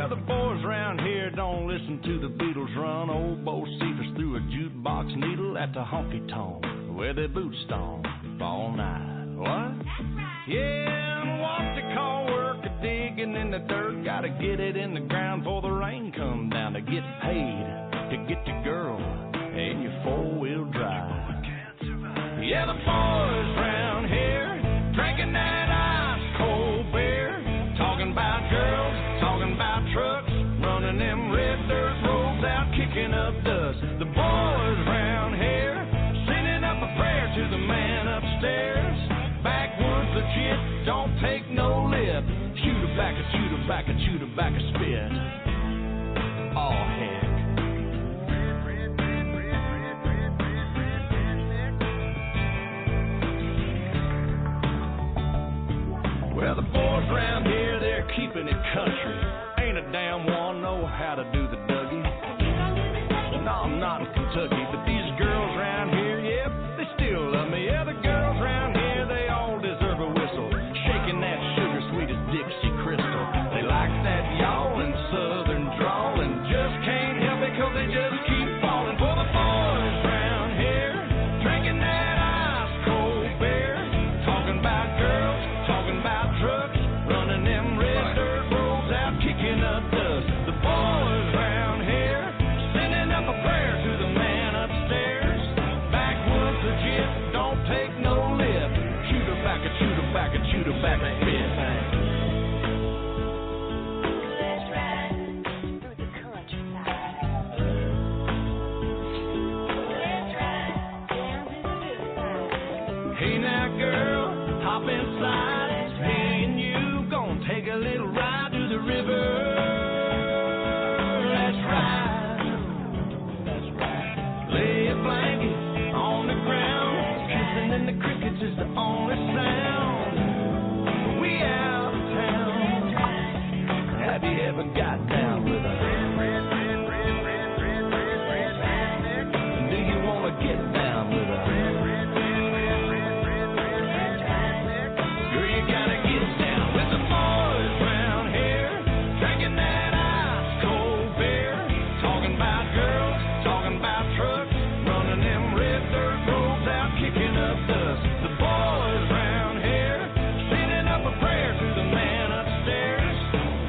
Well, the boys around here don't listen to the Beatles run. Old Bo Cephas threw a jukebox needle at the honky-tonk where they boot stomp all night. What? That's right. Yeah, and what they call work a digging in the dirt. Gotta get it in the ground before the rain come down to get paid, to get the girl in your four-wheel drive. Yeah, the boys round here drinking that ice cold beer, talking about girls, talking about trucks, running them red dirt roads out, kicking up dust. The boys round here sending up a prayer to the man upstairs. Backwoods legit, don't take no lip. Shoot a back, a shoot a back, a shoot a back, a spit. Oh heck. Well, the boys around here, they're keeping it country. Ain't a damn one know how to do the Dougie. No, I'm not in Kentucky, but these girls around here, yep, they still love me. Yeah, the girls around here, they all deserve a whistle. Shaking that sugar sweet as Dixie Crystal. They like that y'all and southern drawl and just can't help it 'cause they just keep falling for the boys around here. Drinking that ice cold beer, talking about girls, talking about trucks, running them red dirt roads out, kicking up dust. The boys around here sending up a prayer to the man upstairs. Backwoods legit, don't take no lip. Shoot her back, a shoot her back, a shoot her back, a spit. Let's ride through the countryside. Let's ride down to the riverside. Hey now girl, hop inside. Me and you gonna take a little ride to the river. Let's ride. That's right. Lay a blanket on the ground. Kissing in the crickets is the only sound. We out of town. Have you ever got down with a do you wanna get down with a girl, you gotta get down with the boys round here, drinking that ice cold beer, talking about girls, talking about trucks, running them red dirt roads out, kicking up dust. The boys round here sending up a prayer to the man upstairs.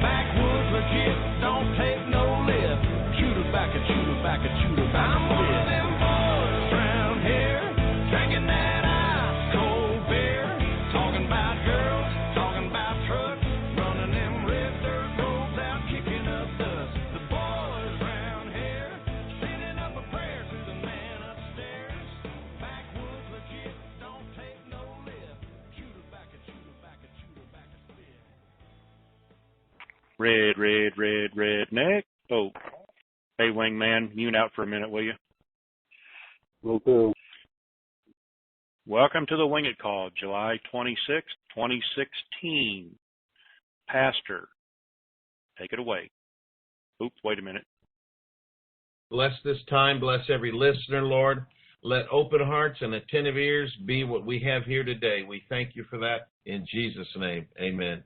Backwoods legit, don't take no lip. Shoot her back, a shoot her back, a shoot her back. I'm one of them boys round here, drinking that ice cold beer, talking about girls, talking about trucks, running them red dirt roads out, kicking up dust. The boys round here sending up a prayer to the man upstairs. Backwoods legit, don't take no lip. Shoot her back, a shoot her back, a shoot her back, a spit. Redneck. Oh, hey, Wingman, mute out for a minute, will you? Okay. Welcome to the WINGIT call, July 26, 2016. Pastor, take it away. Oops, wait a minute. Bless this time. Bless every listener, Lord. Let open hearts and attentive ears be what we have here today. We thank you for that in Jesus' name. Amen.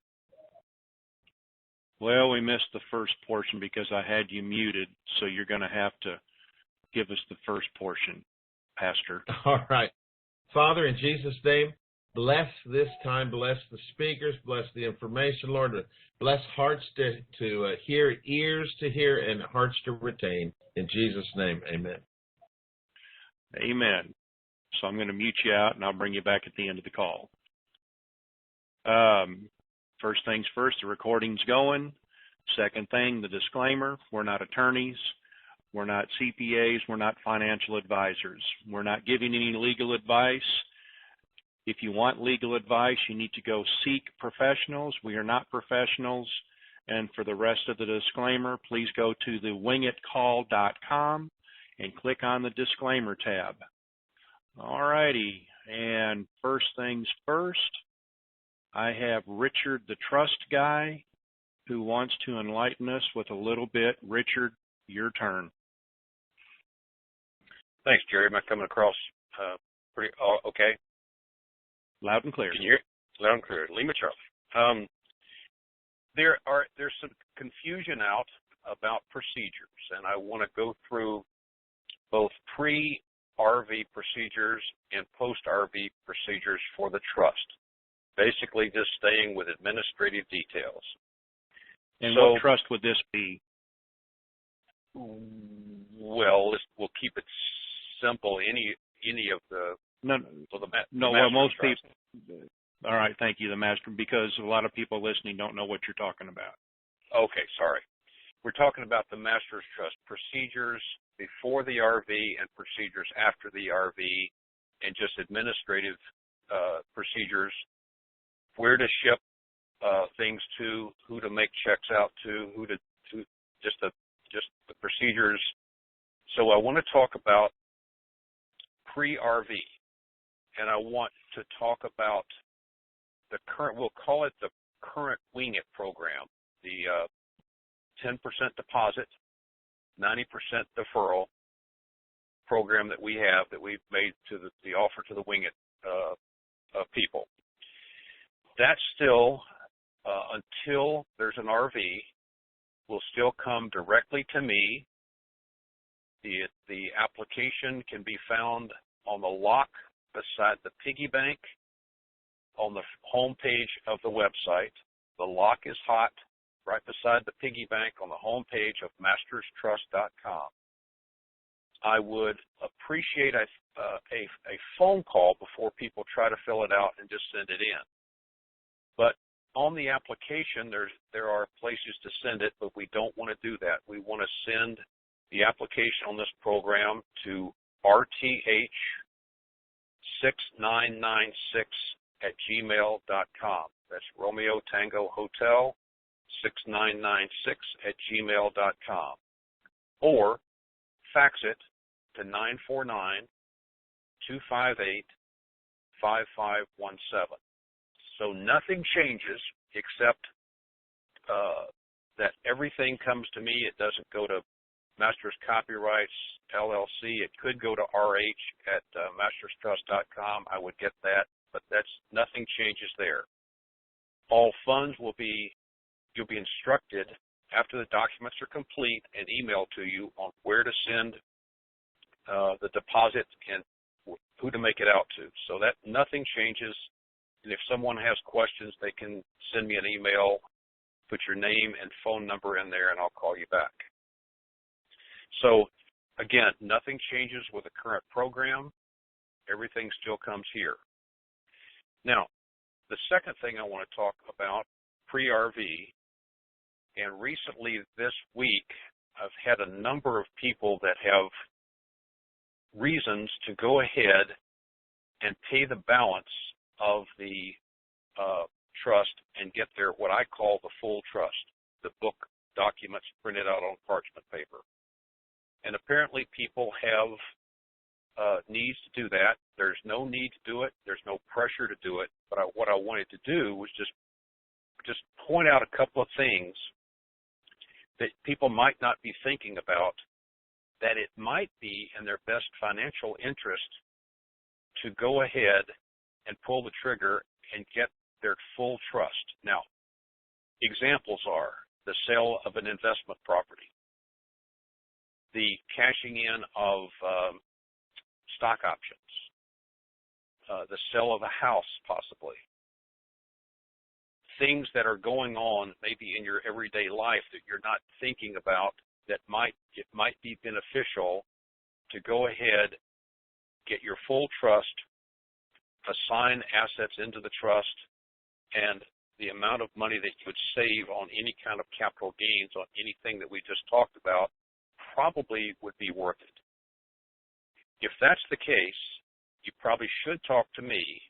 Well, we missed the first portion because I had you muted, so you're going to have to give us the first portion, Pastor. All right. Father, in Jesus' name, bless this time. Bless the speakers. Bless the information, Lord. Bless hearts to hear, ears to hear, and hearts to retain. In Jesus' name, amen. Amen. So I'm going to mute you out, and I'll bring you back at the end of the call. First things first, the recording's going. Second thing, the disclaimer. We're not attorneys. We're not CPAs. We're not financial advisors. We're not giving any legal advice. If you want legal advice, you need to go seek professionals. We are not professionals. And for the rest of the disclaimer, please go to the wingitcall.com and click on the disclaimer tab. All righty. And first things first, I have Richard, the trust guy, who wants to enlighten us with a little bit. Richard, your turn. Thanks, Jerry. Am I coming across pretty okay? Loud and clear. Can you hear? Loud and clear. Lima Charlie. there's some confusion out about procedures, and I want to go through both pre-RV procedures and post-RV procedures for the trust. Basically, just staying with administrative details. And So, what trust would this be? well, we'll keep it simple. Any of the No, well, the no. master Well, most trust. people. All right, thank you, the master, because a lot of people listening don't know what you're talking about. Okay, sorry. We're talking about the master's trust procedures before the RV and procedures after the RV, and just administrative procedures, where to ship things to, who to make checks out to, just the procedures. So I want to talk about pre-RV, and I want to talk about the current, we'll call it the current WINGIT program, the 10% deposit, 90% deferral program that we have, that we've made to the offer to the WINGIT people. That's still, until there's an RV, will still come directly to me. The application can be found on the lock beside the piggy bank on the home page of the website. The lock is hot right beside the piggy bank on the home page of masterstrust.com. I would appreciate a phone call before people try to fill it out and just send it in. But on the application, there are places to send it, but we don't want to do that. We want to send the application on this program to rth6996@gmail.com. That's Romeo Tango Hotel 6996@gmail.com. Or fax it to 949-258-5517. So nothing changes except that everything comes to me. It doesn't go to Masters Copyrights LLC. It could go to rh@masterstrust.com. I would get that, but nothing changes there. All funds you'll be instructed after the documents are complete and emailed to you on where to send the deposit and who to make it out to. So that nothing changes. And if someone has questions, they can send me an email, put your name and phone number in there, and I'll call you back. So, again, nothing changes with the current program. Everything still comes here. Now, the second thing I want to talk about, pre-RV, and recently this week, I've had a number of people that have reasons to go ahead and pay the balance of the trust and get their, what I call the full trust, the book documents printed out on parchment paper. And apparently people have needs to do that. There's no need to do it. There's no pressure to do it. But what I wanted to do was just point out a couple of things that people might not be thinking about, that it might be in their best financial interest to go ahead and pull the trigger and get their full trust. Now, examples are the sale of an investment property, the cashing in of stock options, the sale of a house possibly, things that are going on maybe in your everyday life that you're not thinking about, that it might be beneficial to go ahead, get your full trust, assign assets into the trust, and the amount of money that you would save on any kind of capital gains on anything that we just talked about probably would be worth it. If that's the case, you probably should talk to me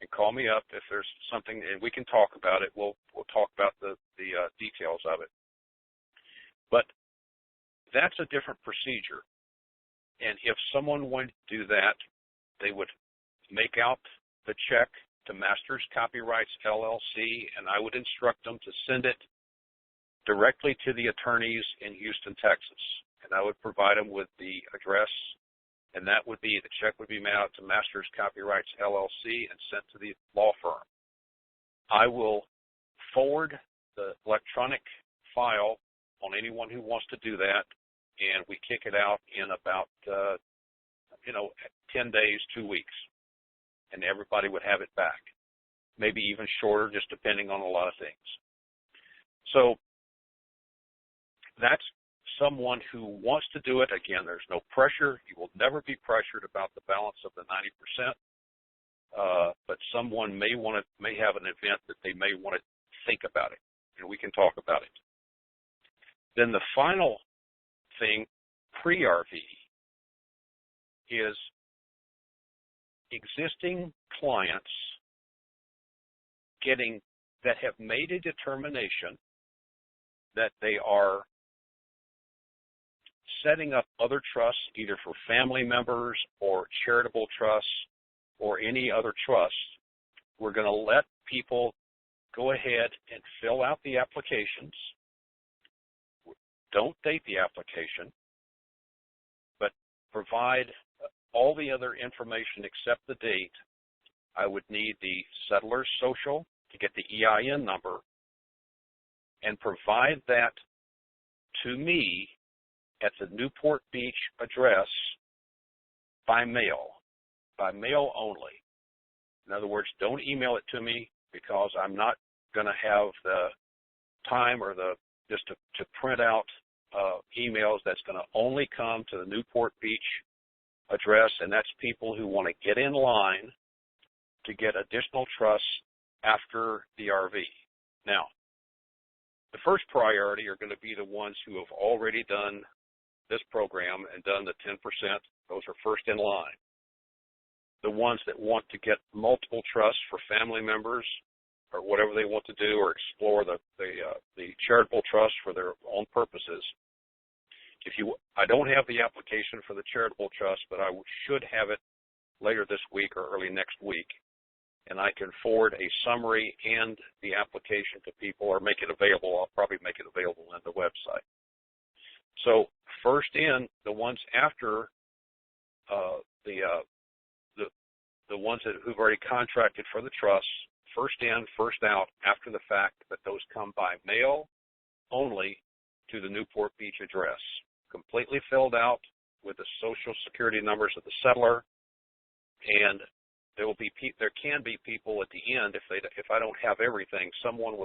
and call me up if there's something, and we can talk about it. We'll talk about the details of it. But that's a different procedure. And if someone wanted to do that, they would make out the check to Masters Copyrights LLC, and I would instruct them to send it directly to the attorneys in Houston, Texas. And I would provide them with the address, and that would be, the check would be made out to Masters Copyrights LLC and sent to the law firm. I will forward the electronic file on anyone who wants to do that, and we kick it out in about 10 days, 2 weeks, and everybody would have it back. Maybe even shorter, just depending on a lot of things. So that's someone who wants to do it. Again, there's no pressure. You will never be pressured about the balance of the 90%. But someone may have an event that they may want to think about it, and we can talk about it. Then the final thing, pre-RV, is existing clients that have made a determination that they are setting up other trusts, either for family members or charitable trusts or any other trusts. We're going to let people go ahead and fill out the applications. Don't date the application, but provide all the other information except the date. I would need the settler's social to get the EIN number, and provide that to me at the Newport Beach address by mail only. In other words, don't email it to me, because I'm not going to have the time or just to print out emails. That's going to only come to the Newport Beach address, and that's people who want to get in line to get additional trusts after the RV. Now, the first priority are going to be the ones who have already done this program and done the 10%. Those are first in line. The ones that want to get multiple trusts for family members or whatever they want to do, or explore the charitable trust for their own purposes. I don't have the application for the charitable trust, but I should have it later this week or early next week, and I can forward a summary and the application to people, or make it available. I'll probably make it available on the website. So first in, the ones after the ones who've already contracted for the trusts, first in, first out after the fact, but those come by mail only to the Newport Beach address, completely filled out with the social security numbers of the settler, and there can be people at the end, if I don't have everything, someone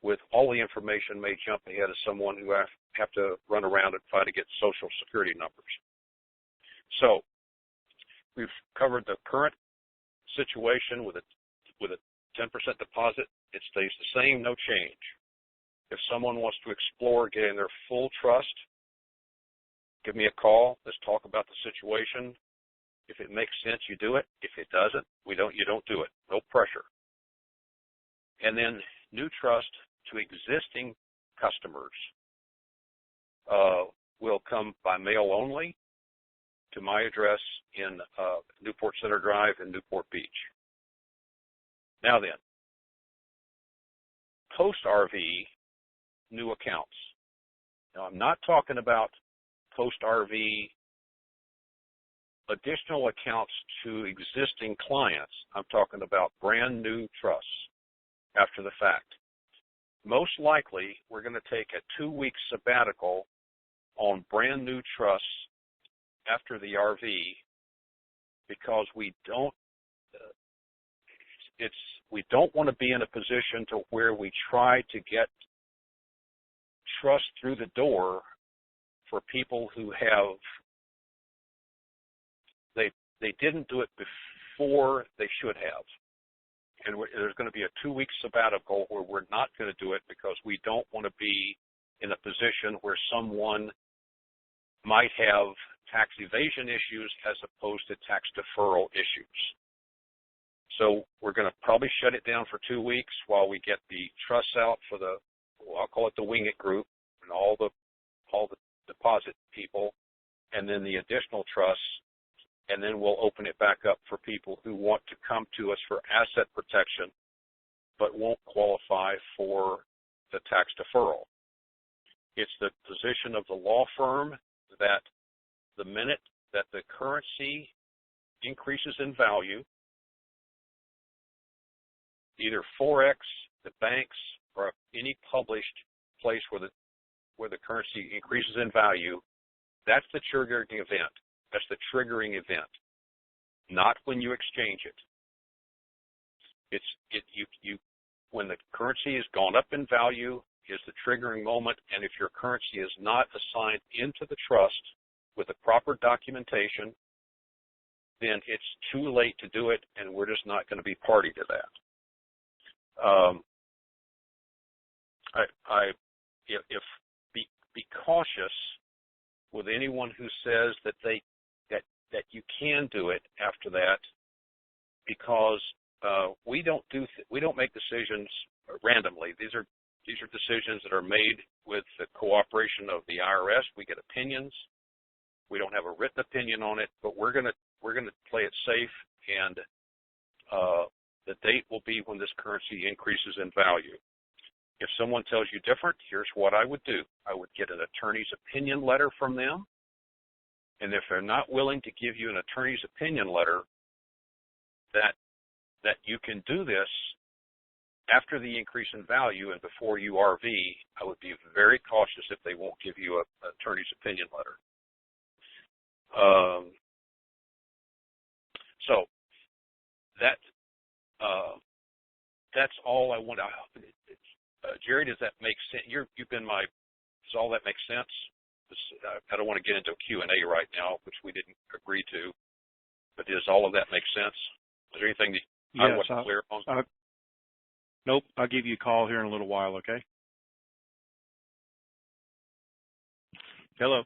with all the information may jump ahead of someone who have to run around and try to get social security numbers. So we've covered the current situation with a 10% deposit. It stays the same, no change. If someone wants to explore getting their full trust, give me a call. Let's talk about the situation. If it makes sense, you do it. If it doesn't, you don't do it. No pressure. And then new trust to existing customers will come by mail only to my address in Newport Center Drive in Newport Beach. Now then, post-RV new accounts. Now, I'm not talking about post-RV additional accounts to existing clients. I'm talking about brand new trusts after the fact. Most likely, we're going to take a 2-week sabbatical on brand new trusts after the RV, because we don't want to be in a position to where we try to get trust through the door for people who have they didn't do it before they should have. And there's going to be a 2-week sabbatical where we're not going to do it, because we don't want to be in a position where someone might have tax evasion issues as opposed to tax deferral issues. So we're going to probably shut it down for 2 weeks while we get the trusts out for I'll call it the WINGIT group, and all the deposit people, and then the additional trusts, and then we'll open it back up for people who want to come to us for asset protection but won't qualify for the tax deferral. It's the position of the law firm that the minute that the currency increases in value, either Forex, the banks, or any published place where the currency increases in value, that's the triggering event. That's the triggering event, not when you exchange it. When the currency has gone up in value is the triggering moment, and if your currency is not assigned into the trust with the proper documentation, then it's too late to do it, and we're just not going to be party to that. Be cautious with anyone who says that that you can do it after that, because we don't make decisions randomly. These are decisions that are made with the cooperation of the IRS. We get opinions. We don't have a written opinion on it, but we're gonna play it safe, and the date will be when this currency increases in value. If someone tells you different, here's what I would do. I would get an attorney's opinion letter from them, and if they're not willing to give you an attorney's opinion letter that you can do this after the increase in value and before you RV, I would be very cautious if they won't give you an attorney's opinion letter. So that's all I want. Jerry, does that make sense? Does all that make sense? I don't want to get into a Q&A right now, which we didn't agree to, but does all of that make sense? Is there anything that I wasn't clear on? Nope. I'll give you a call here in a little while, okay? Hello.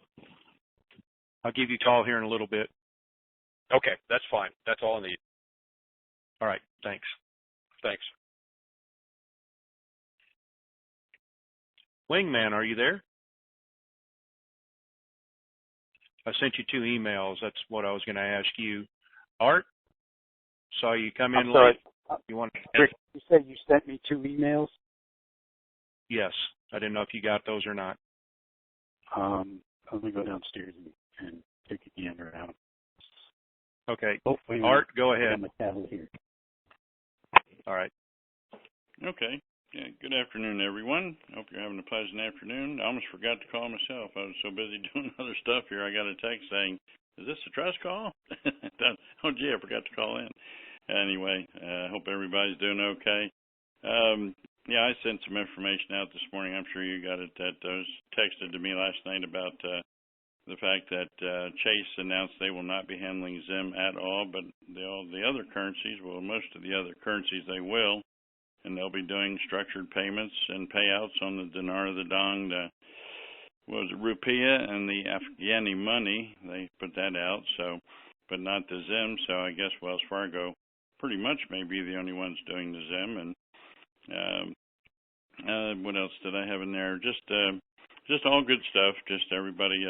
I'll give you a call here in a little bit. Okay, that's fine. That's all I need. All right. Thanks. Thanks. Wingman, are you there? I sent you 2 emails. That's what I was going to ask you. Art, saw you come in late. You want? Rick, you said you sent me 2 emails? Yes. I didn't know if you got those or not. Let me go downstairs and take a gander out. Okay. Hopefully, Art, go ahead. I'm a tablet here. All right. Okay. Yeah, good afternoon, everyone. Hope you're having a pleasant afternoon. I almost forgot to call myself. I was so busy doing other stuff here. I got a text saying, is this a trust call? Oh, gee, I forgot to call in. Anyway, I hope everybody's doing okay. Yeah, I sent some information out this morning. I'm sure you got it. That was texted to me last night about the fact that Chase announced they will not be handling Zim at all, but all the other currencies, well, most of the other currencies they will. And they'll be doing structured payments and payouts on the dinar, the dong, the rupiah, and the Afghani money. They put that out, so, but not the Zim. So I guess Wells Fargo pretty much may be the only ones doing the Zim. And what else did I have in there? Just all good stuff. Just everybody.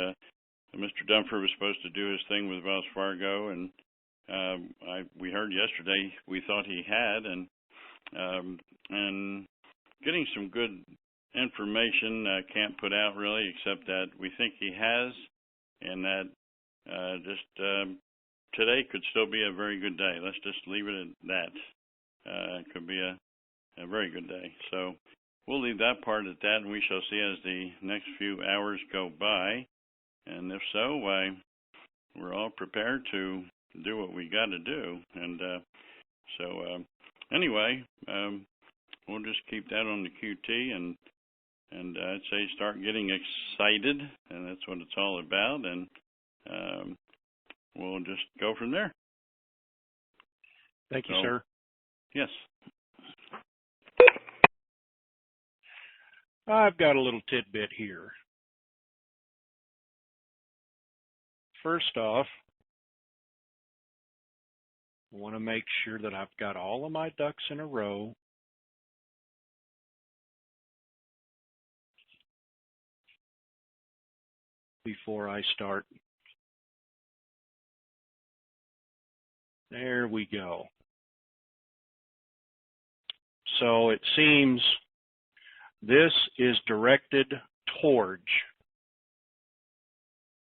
Mr. Dunford was supposed to do his thing with Wells Fargo, and we heard yesterday we thought he had, and getting some good information can't put out really, except that we think he has, and that today could still be a very good day. Let's just leave it at that. It could be a very good day. So we'll leave that part at that, and we shall see as the next few hours go by. And if so, we're all prepared to do what we got to do. And anyway, we'll just keep that on the QT, and I'd say start getting excited, and that's what it's all about, and we'll just go from there. Thank you, sir. Yes. I've got a little tidbit here. First off, I want to make sure that I've got all of my ducks in a row. Before I start. There we go. So it seems this is directed towards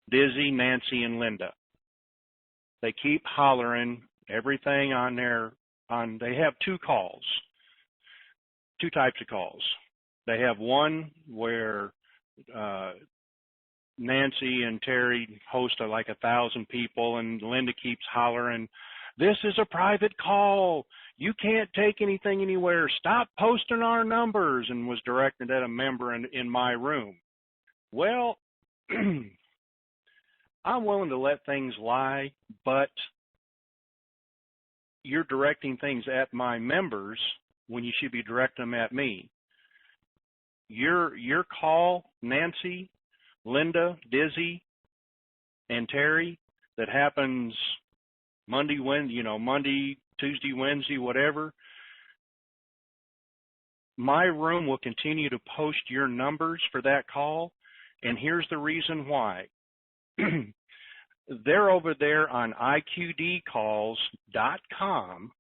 Dizzy, Nancy, and Linda. They keep hollering everything on they have 2 calls, 2 types of calls. They have one where Nancy and Terry host like 1,000 people, and Linda keeps hollering, "This is a private call. You can't take anything anywhere. Stop posting our numbers," and was directed at a member in my room. Well, I'm willing to let things lie, but you're directing things at my members when you should be directing them at me. Your call, Nancy, Linda, Dizzy, and Terry, that happens Monday, Tuesday, Wednesday, whatever. My room will continue to post your numbers for that call, and here's the reason why. They're over there on iqdcalls.com,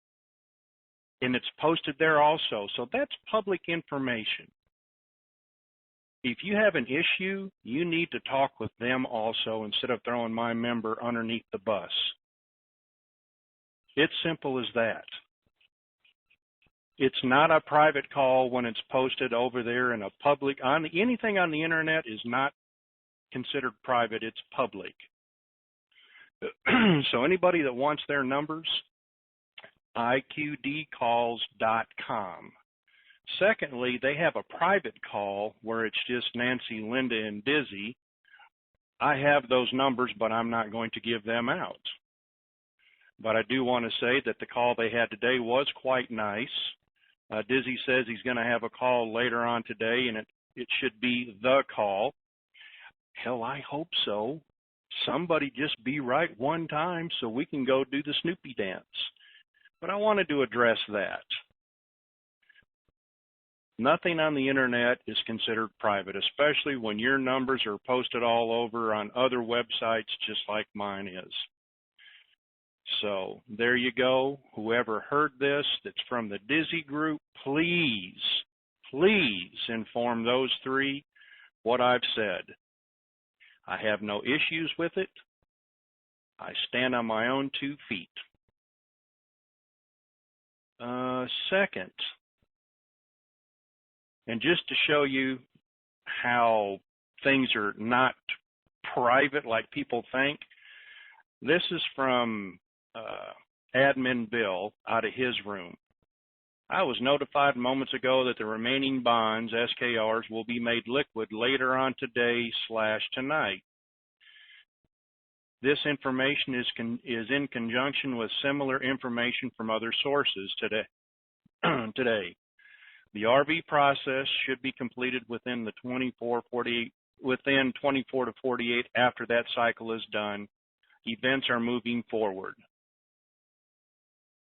and it's posted there also. So that's public information. If you have an issue, you need to talk with them also instead of throwing my member underneath the bus. It's simple as that. It's not a private call when it's posted over there in a public. Anything on the internet is not considered private. It's public. So anybody that wants their numbers, iqdcalls.com. Secondly, they have a private call where it's just Nancy, Linda, and Dizzy. I have those numbers, but I'm not going to give them out. But I do want to say that the call they had today was quite nice. Dizzy says he's going to have a call later on today, and it should be the call. Hell, I hope so. Somebody just be right one time so we can go do the Snoopy dance. But I wanted to address that. Nothing on the internet is considered private, especially when your numbers are posted all over on other websites just like mine is. So there you go. Whoever heard this that's from the Dizzy group, please inform those three what I've said. I have no issues with it. I stand on my own 2 feet. Second, and just to show you how things are not private like people think, this is from Admin Bill out of his room. I was notified moments ago that the remaining bonds, SKRs, will be made liquid later on today/tonight. This information is in conjunction with similar information from other sources today. The RV process should be completed within 24 to 48 after that cycle is done. Events are moving forward.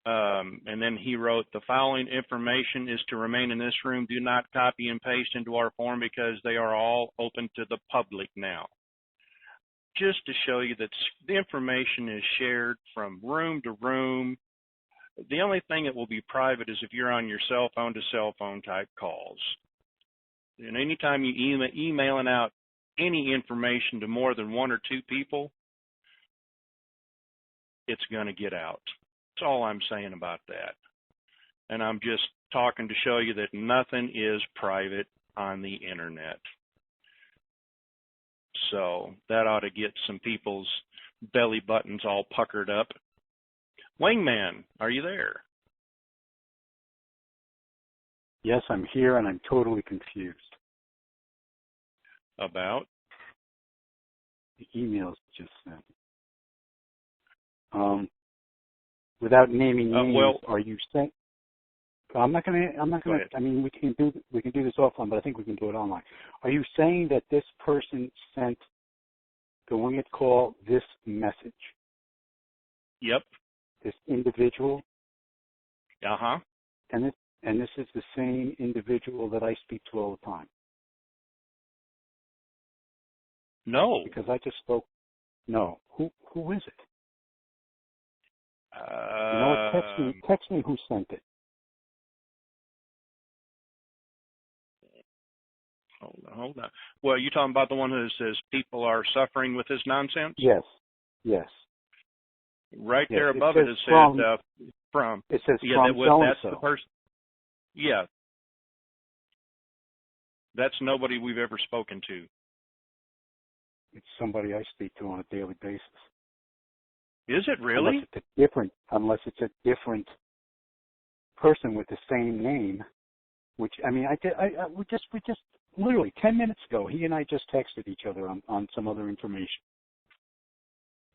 And then he wrote, the following information is to remain in this room. Do not copy and paste into our form because they are all open to the public now. Just to show you that the information is shared from room to room. The only thing that will be private is if you're on your cell phone to cell phone type calls. And anytime you emailing out any information to more than 1 or 2 people, it's going to get out. That's all I'm saying about that. And I'm just talking to show you that nothing is private on the internet. So that ought to get some people's belly buttons all puckered up. Wingman, are you there? Yes, I'm here, and I'm totally confused. About? The emails just sent. Without naming names, are you saying? I'm not gonna. I mean, we can do this offline, but I think we can do it online. Are you saying that this person sent the WINGIT call this message? Yep. This individual. Uh-huh. And this is the same individual that I speak to all the time. No. Because I just spoke. No. Who is it? You know what? Text me who sent it. Hold on. Well, you talking about the one who says people are suffering with this nonsense? Yes. Right yes. there above it said from. It says yeah, from so-and-so. That's the person. Yeah. That's nobody we've ever spoken to. It's somebody I speak to on a daily basis. Is it really? Unless it's a different person with the same name, which, I mean, we just literally 10 minutes ago, he and I just texted each other on some other information.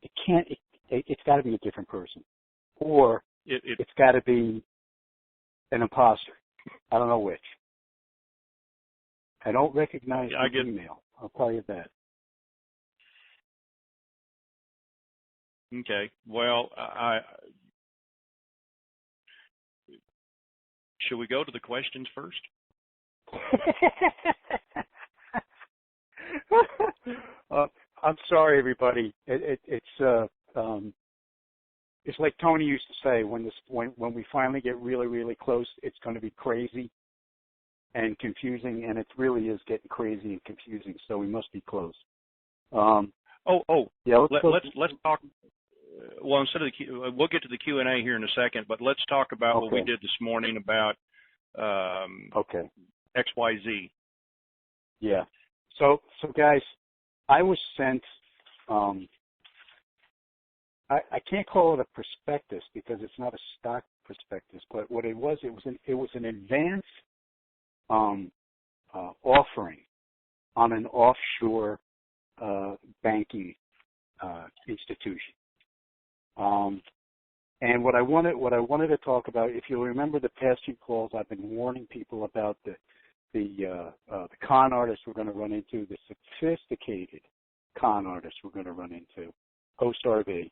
It's got to be a different person, or it's got to be an imposter. I don't know which. I don't recognize the email. I'll tell you that. Okay. Well, should we go to the questions first? I'm sorry, everybody. It's like Tony used to say, when we finally get really, really close, it's going to be crazy and confusing, and it really is getting crazy and confusing. So we must be close. Yeah. Let's talk. Well, instead of we'll get to the Q&A here in a second, but let's talk about what we did this morning about XYZ. Yeah. So guys, I was sent. I can't call it a prospectus because it's not a stock prospectus, but what it was an advance offering on an offshore banking institution. And what I wanted to talk about, if you'll remember the past few calls, I've been warning people about the con artists we're going to run into, the sophisticated con artists we're going to run into, post-RV,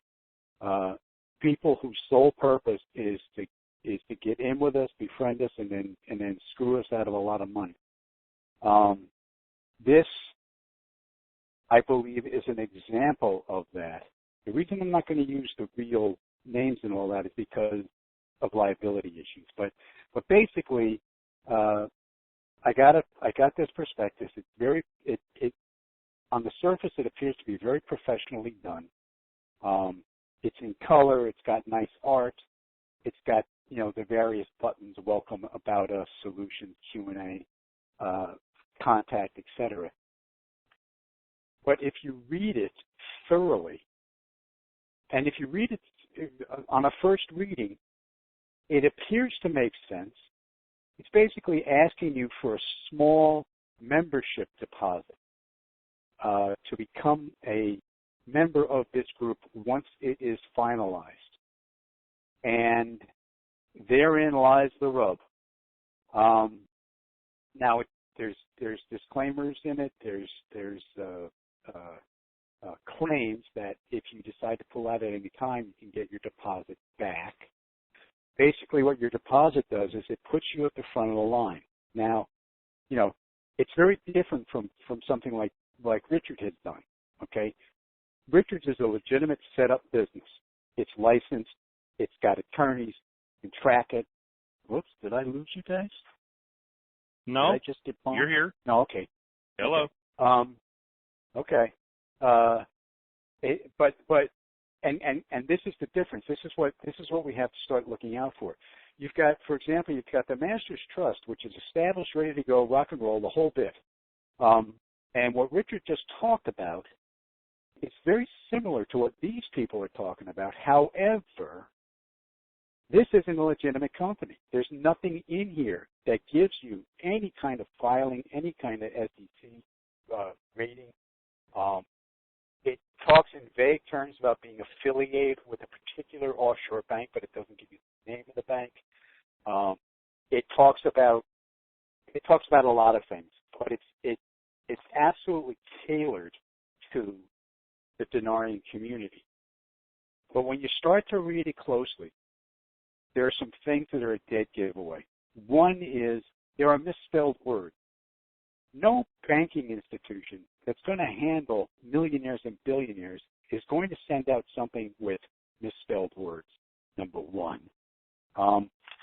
people whose sole purpose is to get in with us, befriend us, and then screw us out of a lot of money. This, I believe, is an example of that. The reason I'm not going to use the real names and all that is because of liability issues. But basically, I got this prospectus. It's very on the surface it appears to be very professionally done. It's in color. It's got nice art. It's got the various buttons: welcome, about us, solutions, Q&A, contact, etc. But if you read it thoroughly, and if you read it on a first reading, it appears to make sense. It's basically asking you for a small membership deposit to become a member of this group once it is finalized. And therein lies the rub. Now, there's disclaimers in it. There's claims that if you decide to pull out at any time, you can get your deposit back. Basically, what your deposit does is it puts you at the front of the line. Now, it's very different from something like Richard has done. Okay, Richard's is a legitimate setup business. It's licensed. It's got attorneys. You can track it. Whoops, did I lose you guys? No, did I just get bumped? You're here. No, okay. Hello. Okay. And this is the difference. This is what we have to start looking out for. You've got, for example, the Masters Trust, which is established, ready to go, rock and roll, the whole bit. And what Richard just talked about, it's very similar to what these people are talking about. However, this isn't a legitimate company. There's nothing in here that gives you any kind of filing, any kind of SEC rating. It talks in vague terms about being affiliated with a particular offshore bank, but it doesn't give you the name of the bank. It talks about a lot of things, but it's absolutely tailored to the Denarian community. But when you start to read it closely, there are some things that are a dead giveaway. One is there are misspelled words. No banking institution that's going to handle millionaires and billionaires is going to send out something with misspelled words, number one.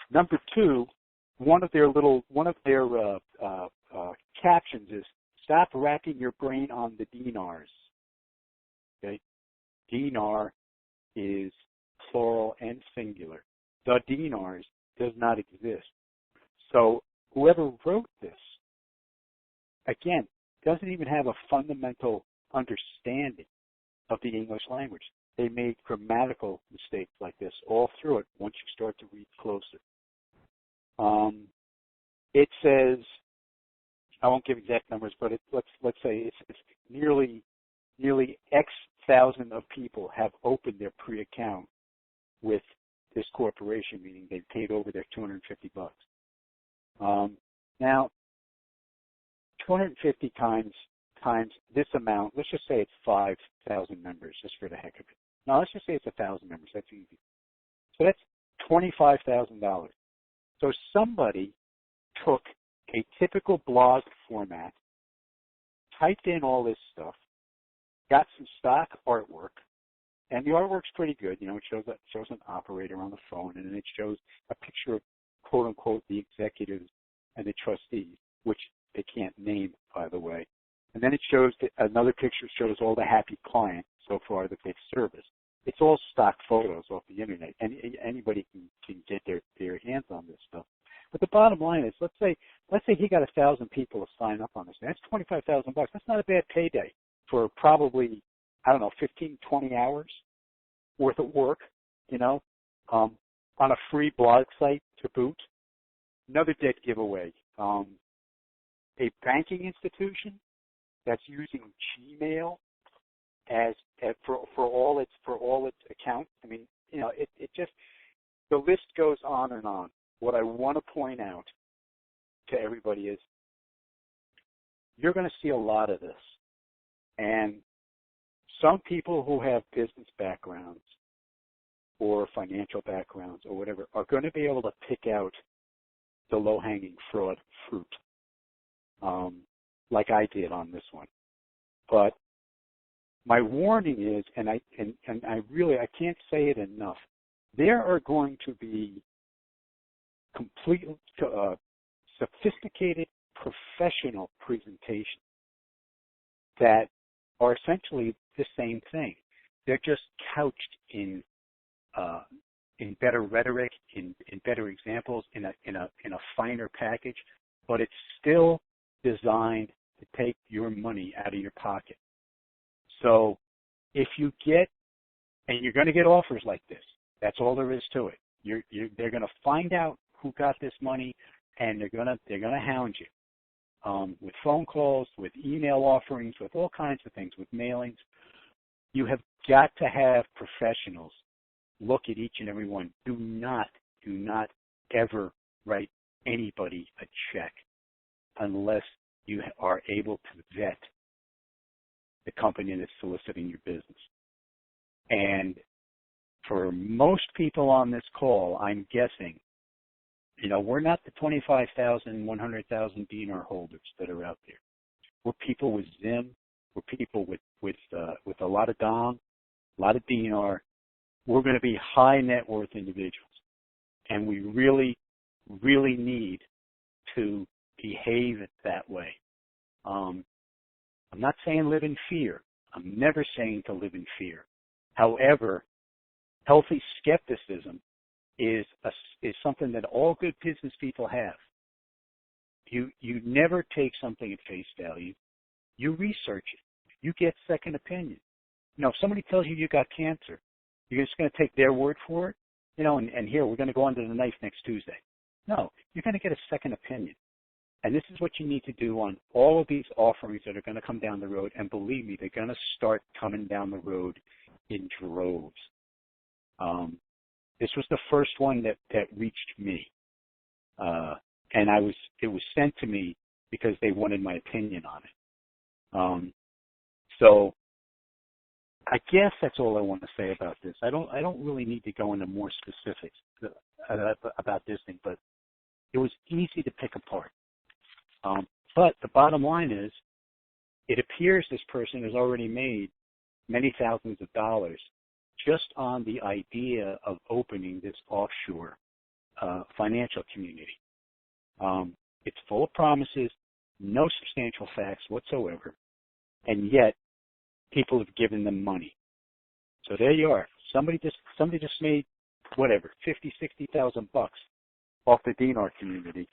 Number two, one of their captions is, stop racking your brain on the dinars. Okay? Dinar is plural and singular. The dinars does not exist. So whoever wrote this again, doesn't even have a fundamental understanding of the English language. They made grammatical mistakes like this all through it once you start to read closer. It says, I won't give exact numbers, but let's say it's nearly X thousand of people have opened their pre-account with this corporation, meaning they paid over their $250. Now, 250 times this amount, let's just say it's 5,000 members, just for the heck of it. No, let's just say it's 1,000 members. That's easy. So that's $25,000. So somebody took a typical blog format, typed in all this stuff, got some stock artwork, and the artwork's pretty good. You know, it shows an operator on the phone, and then it shows a picture of, quote unquote, the executives and the trustees, which they can't name, by the way. And then it shows another picture shows all the happy clients so far that they've serviced. It's all stock photos off the internet, and anybody can get their hands on this stuff. But the bottom line is, let's say he got 1,000 people to sign up on this. That's $25,000. That's not a bad payday for probably, I don't know, 15, 20 hours worth of work, you know, on a free blog site to boot. Another dead giveaway. A banking institution that's using Gmail as for all its accounts. I mean, you know, it just, the list goes on and on. What I want to point out to everybody is you're going to see a lot of this. And some people who have business backgrounds or financial backgrounds or whatever are going to be able to pick out the low-hanging fraud fruit, like I did on this one. But my warning is, and I can't say it enough, there are going to be completely sophisticated professional presentations that are essentially the same thing. They're just couched in better rhetoric, in better examples, in a finer package, but it's still designed to take your money out of your pocket. So if you get, and you're going to get offers like this, that's all there is to it. They're going to find out who got this money, and they're going to hound you with phone calls, with email offerings, with all kinds of things, with mailings. You have got to have professionals look at each and every one. Do not ever write anybody a check unless you are able to vet the company that's soliciting your business. And for most people on this call, I'm guessing, you know, we're not the 25,000, 100,000 dinar holders that are out there. We're people with Zim. We're people with a lot of dong, a lot of dinar. We're going to be high net worth individuals, and we really, really need to behave that way. I'm not saying live in fear. I'm never saying to live in fear. However, healthy skepticism is something that all good business people have. You never take something at face value. You research it. You get second opinion. You know, if somebody tells you you got cancer, you're just going to take their word for it. You know, and here, we're going to go under the knife next Tuesday. No, you're going to get a second opinion. And this is what you need to do on all of these offerings that are going to come down the road. And believe me, they're going to start coming down the road in droves. This was the first one that reached me. And it was sent to me because they wanted my opinion on it. So I guess that's all I want to say about this. I don't really need to go into more specifics about this thing, but it was easy to pick apart. But the bottom line is, it appears this person has already made many thousands of dollars just on the idea of opening this offshore financial community. It's full of promises, no substantial facts whatsoever, and yet people have given them money. So there you are. Somebody just made whatever, $50,000-$60,000 off the dinar community,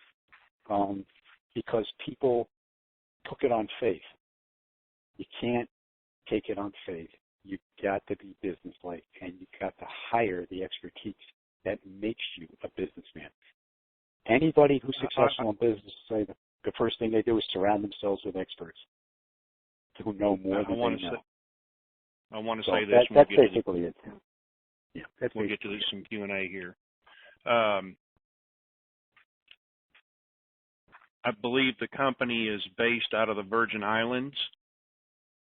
because people took it on faith. You can't take it on faith. You've got to be businesslike, and you've got to hire the expertise that makes you a businessman. Anybody who's successful in business say that the first thing they do is surround themselves with experts who know more than they know. I want to So say this. that's basically it. Yeah, we'll get to some Q&A here. I believe the company is based out of the Virgin Islands.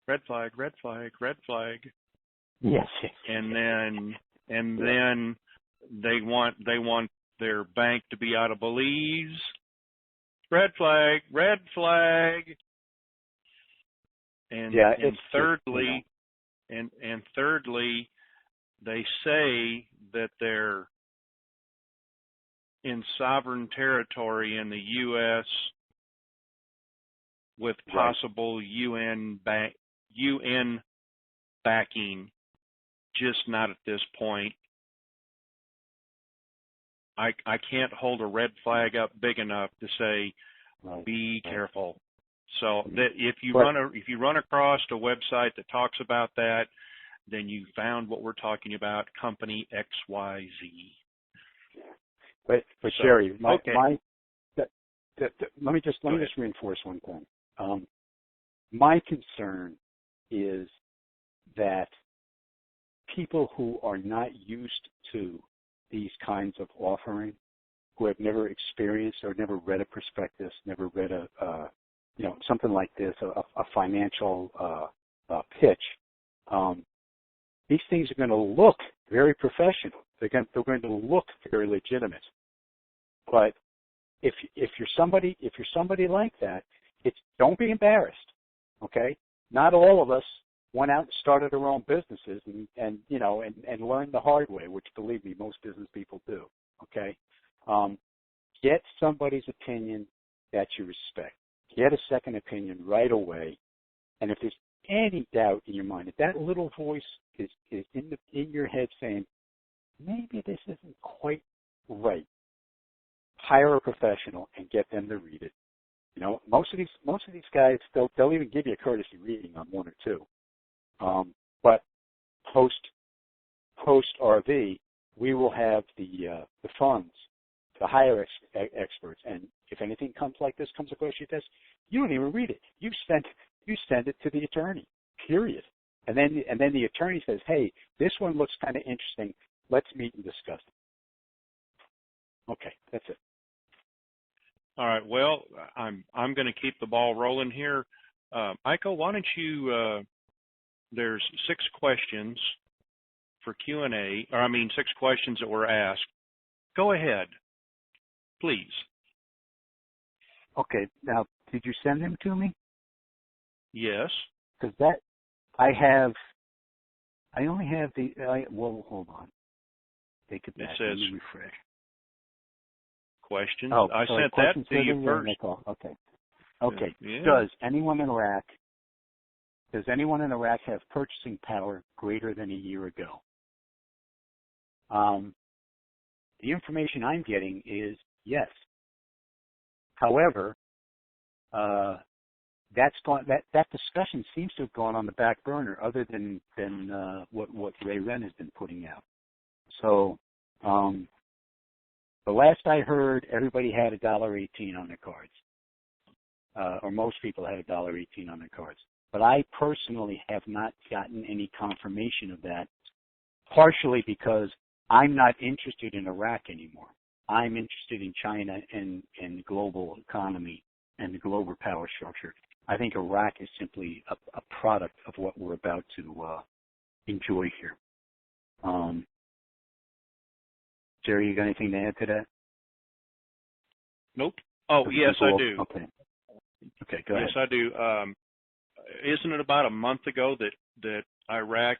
Red flag, red flag, red flag. Yes. And then they want their bank to be out of Belize. Red flag, red flag. And thirdly, and thirdly, they say that they're in sovereign territory in the U.S. with possible UN backing, just not at this point. I can't hold a red flag up big enough to say, be careful. So that if you run across a website that talks about that, then you found what we're talking about, company XYZ. But Sherry, let me just reinforce one thing. My concern is that people who are not used to these kinds of offering, who have never experienced or never read a prospectus, never read something like this, a financial pitch. These things are going to look very professional. They're going to look very legitimate. But if you're somebody like that, don't be embarrassed. Okay? Not all of us went out and started our own businesses and learned the hard way, which, believe me, most business people do. Okay? Get somebody's opinion that you respect. Get a second opinion right away. And if there's any doubt in your mind, if that little voice is in your head saying, maybe this isn't quite right, hire a professional and get them to read it. Most of these guys, they'll even give you a courtesy reading on one or two. But post RV, we will have the funds to hire experts. And if anything comes across your desk, you don't even read it. You send it to the attorney. Period. And then the attorney says, "Hey, this one looks kind of interesting. Let's meet and discuss it." Okay, that's it. All right. Well, I'm going to keep the ball rolling here. Iko, why don't you? There's 6 questions for Q&A, 6 questions that were asked. Go ahead, please. Okay. Now, did you send them to me? Yes. Because I only have hold on. Take it back. It says, let me refresh. Questions. Oh, I sorry, sent that to you first. Okay. Yeah. Does anyone in Iraq have purchasing power greater than a year ago? The information I'm getting is yes. However, that discussion seems to have gone on the back burner, other than what Ray Wren has been putting out. So the last I heard, everybody had $1.18 on their cards, or most people had $1.18 on their cards. But I personally have not gotten any confirmation of that, partially because I'm not interested in Iraq anymore. I'm interested in China and the global economy and the global power structure. I think Iraq is simply a product of what we're about to enjoy here. Jerry, you got anything to add to that? Nope. Oh, yes, I do. Okay, go ahead. Yes, I do. Isn't it about a month ago that Iraq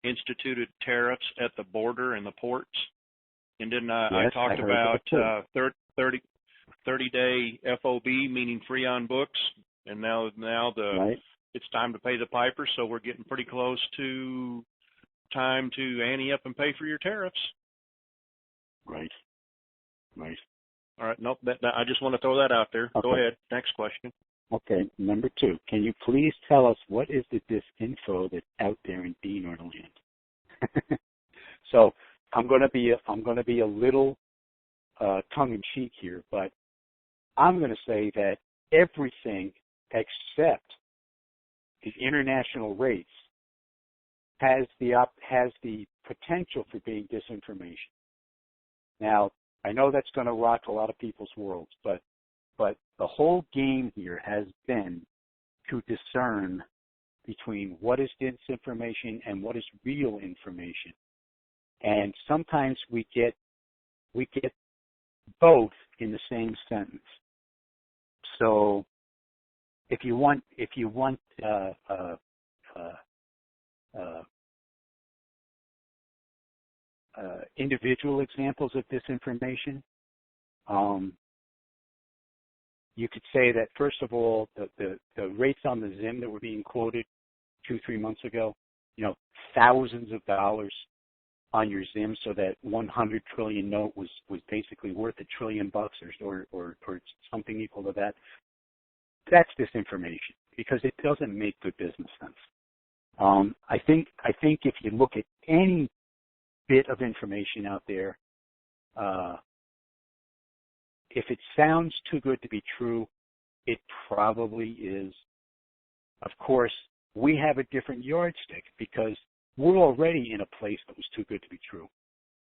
instituted tariffs at the border and the ports? And then I talked about 30-day FOB, meaning free on books, and now it's time to pay the piper. So we're getting pretty close to time to ante up and pay for your tariffs. Right. All right. Nope. I just want to throw that out there. Okay. Go ahead. Next question. Okay, number 2. Can you please tell us what is the disinfo that's out there in Beaner land? So I'm going to be a little tongue in cheek here, but I'm going to say that everything except the international rates has the potential for being disinformation. Now, I know that's going to rock a lot of people's worlds, but the whole game here has been to discern between what is disinformation and what is real information. And sometimes we get both in the same sentence. So if you want individual examples of disinformation, you could say that, first of all, the rates on the Zim that were being quoted 2-3 months ago, thousands of dollars on your Zim, so that 100 trillion note was basically worth $1 trillion or something equal to that. That's disinformation because it doesn't make good business sense. I think if you look at any bit of information out there, if it sounds too good to be true, it probably is. Of course, we have a different yardstick because we're already in a place that was too good to be true.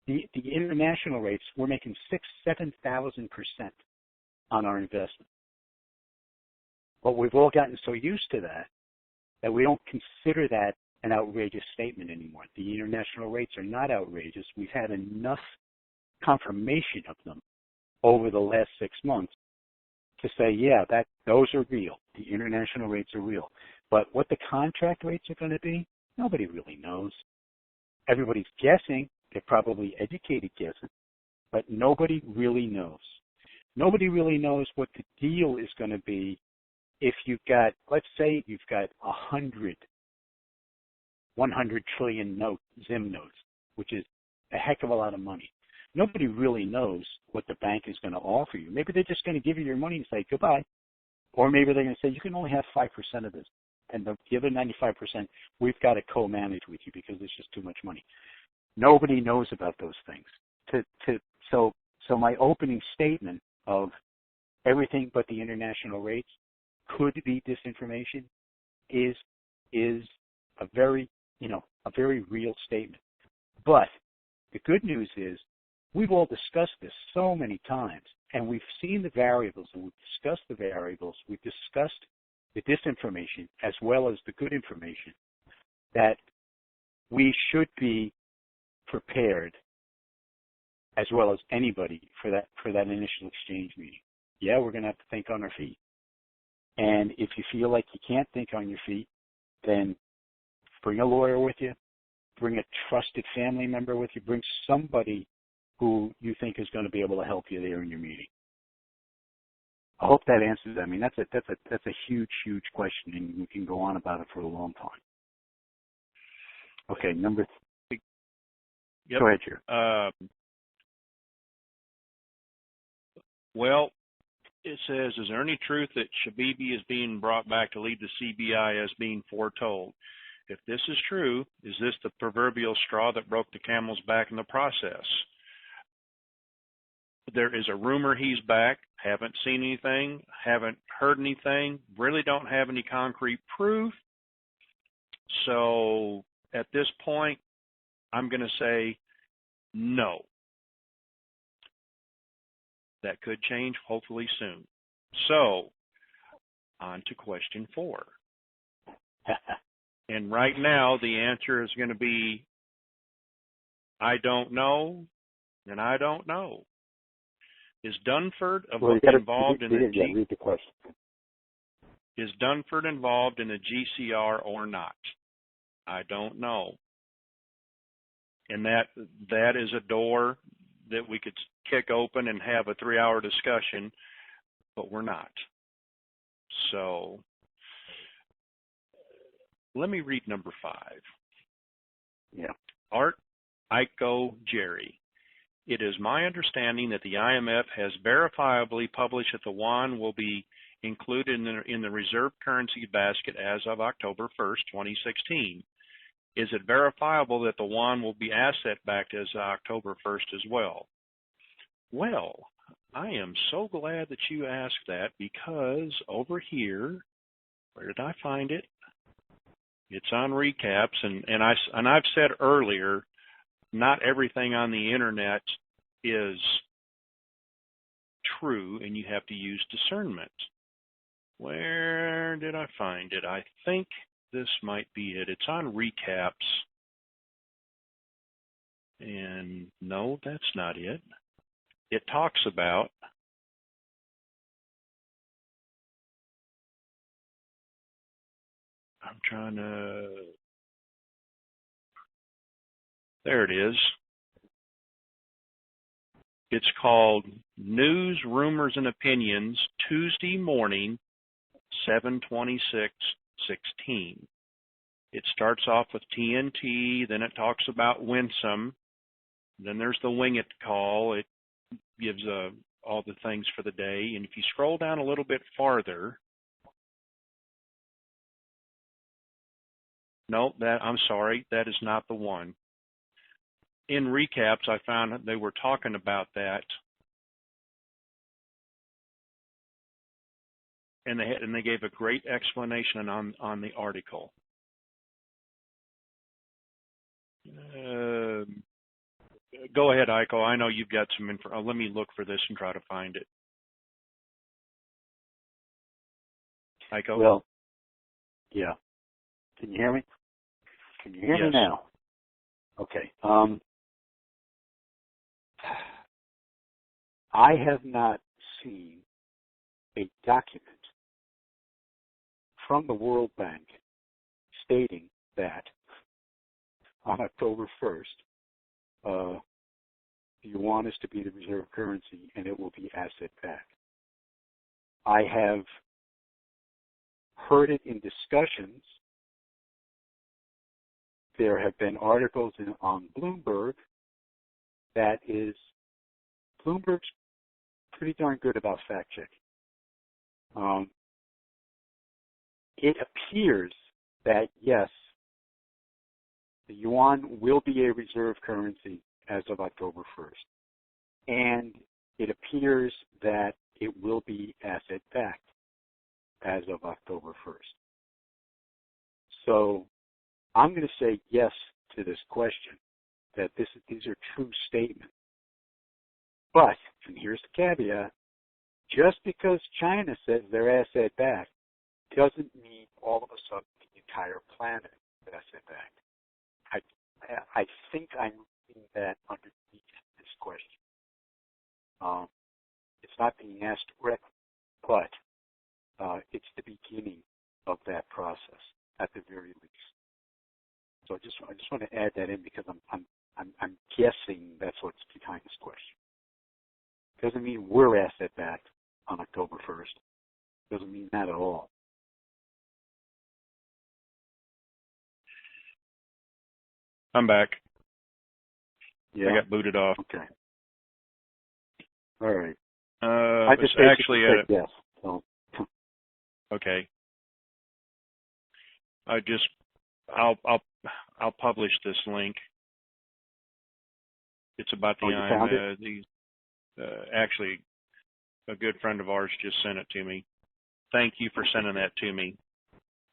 The international rates, we're making 7,000% on our investment. But we've all gotten so used to that we don't consider that an outrageous statement anymore. The international rates are not outrageous. We've had enough confirmation of them over the last 6 months to say, yeah, those are real. The international rates are real. But what the contract rates are going to be, nobody really knows. Everybody's guessing. They're probably educated guessing. But nobody really knows. Nobody really knows what the deal is going to be if you've got, let's say you've got 100 trillion Zim notes, which is a heck of a lot of money. Nobody really knows what the bank is going to offer you. Maybe they're just going to give you your money and say goodbye. Or maybe they're going to say you can only have 5% of this. And the other 95%, we've got to co-manage with you because it's just too much money. Nobody knows about those things. So my opening statement of everything but the international rates could be disinformation is a very real statement. But the good news is we've all discussed this so many times, and we've seen the variables, and we've discussed the variables. We've discussed the disinformation as well as the good information, that we should be prepared as well as anybody for that initial exchange meeting. Yeah, we're going to have to think on our feet. And if you feel like you can't think on your feet, then bring a lawyer with you, bring a trusted family member with you, bring somebody who you think is going to be able to help you there in your meeting. I hope that answers that. I mean, that's a huge question, and we can go on about it for a long time. Okay, number 3. Yep. Go ahead, Chair. Well, it says, is there any truth that Shabibi is being brought back to lead the CBI as being foretold? If this is true, is this the proverbial straw that broke the camel's back in the process? There is a rumor he's back. Haven't seen anything. Haven't heard anything. Really don't have any concrete proof. So at this point, I'm going to say no. That could change hopefully soon. So on to question 4. And right now, the answer is going to be, I don't know, and I don't know. Is Dunford involved in read the question. Is Dunford involved in the GCR or not? I don't know. And that is a door that we could kick open and have a 3-hour discussion, but we're not. So let me read number 5. Yeah. Art Iko Jerry. It is my understanding that the IMF has verifiably published that the yuan will be included in the reserve currency basket as of October 1st, 2016. Is it verifiable that the yuan will be asset-backed as of October 1st as well? Well, I am so glad that you asked that, because over here, where did I find it? It's on recaps, and I've said earlier, not everything on the internet is true, and you have to use discernment. Where did I find it? I think this might be it. It's on recaps. And no, that's not it. It talks about there it is. It's called News, Rumors, and Opinions, Tuesday morning, 7/26/16. It starts off with TNT, then it talks about Winsome, then there's the WINGIT call. It gives all the things for the day, and if you scroll down a little bit farther, no, I'm sorry, that is not the one. In recaps, I found that they were talking about that, and they gave a great explanation on the article. Go ahead, Aiko. I know you've got some info. Let me look for this and try to find it. Aiko? Well, yeah. Can you hear me? Can you hear me now? Okay. I have not seen a document from the World Bank stating that on October 1st, the yuan is to be the reserve currency and it will be asset-backed. I have heard it in discussions. There have been articles on Bloomberg that is, Bloomberg's pretty darn good about fact-checking. It appears that, yes, the yuan will be a reserve currency as of October 1st. And it appears that it will be asset-backed as of October 1st. So I'm going to say yes to this question, that these are true statements. But, and here's the caveat, just because China says they're asset-backed doesn't mean all of a sudden the entire planet is asset-backed. I think I'm reading that underneath this question. It's not being asked directly, but it's the beginning of that process at the very least. So I just want to add that in because I'm guessing that's what's behind this question. Doesn't mean we're asset-backed on October 1st. Doesn't mean that at all. I'm back. Yeah. I got booted off. Okay. All right. I just actually said yes. So. Okay. I'll publish this link. It's about actually a good friend of ours just sent it to me. Thank you for sending that to me.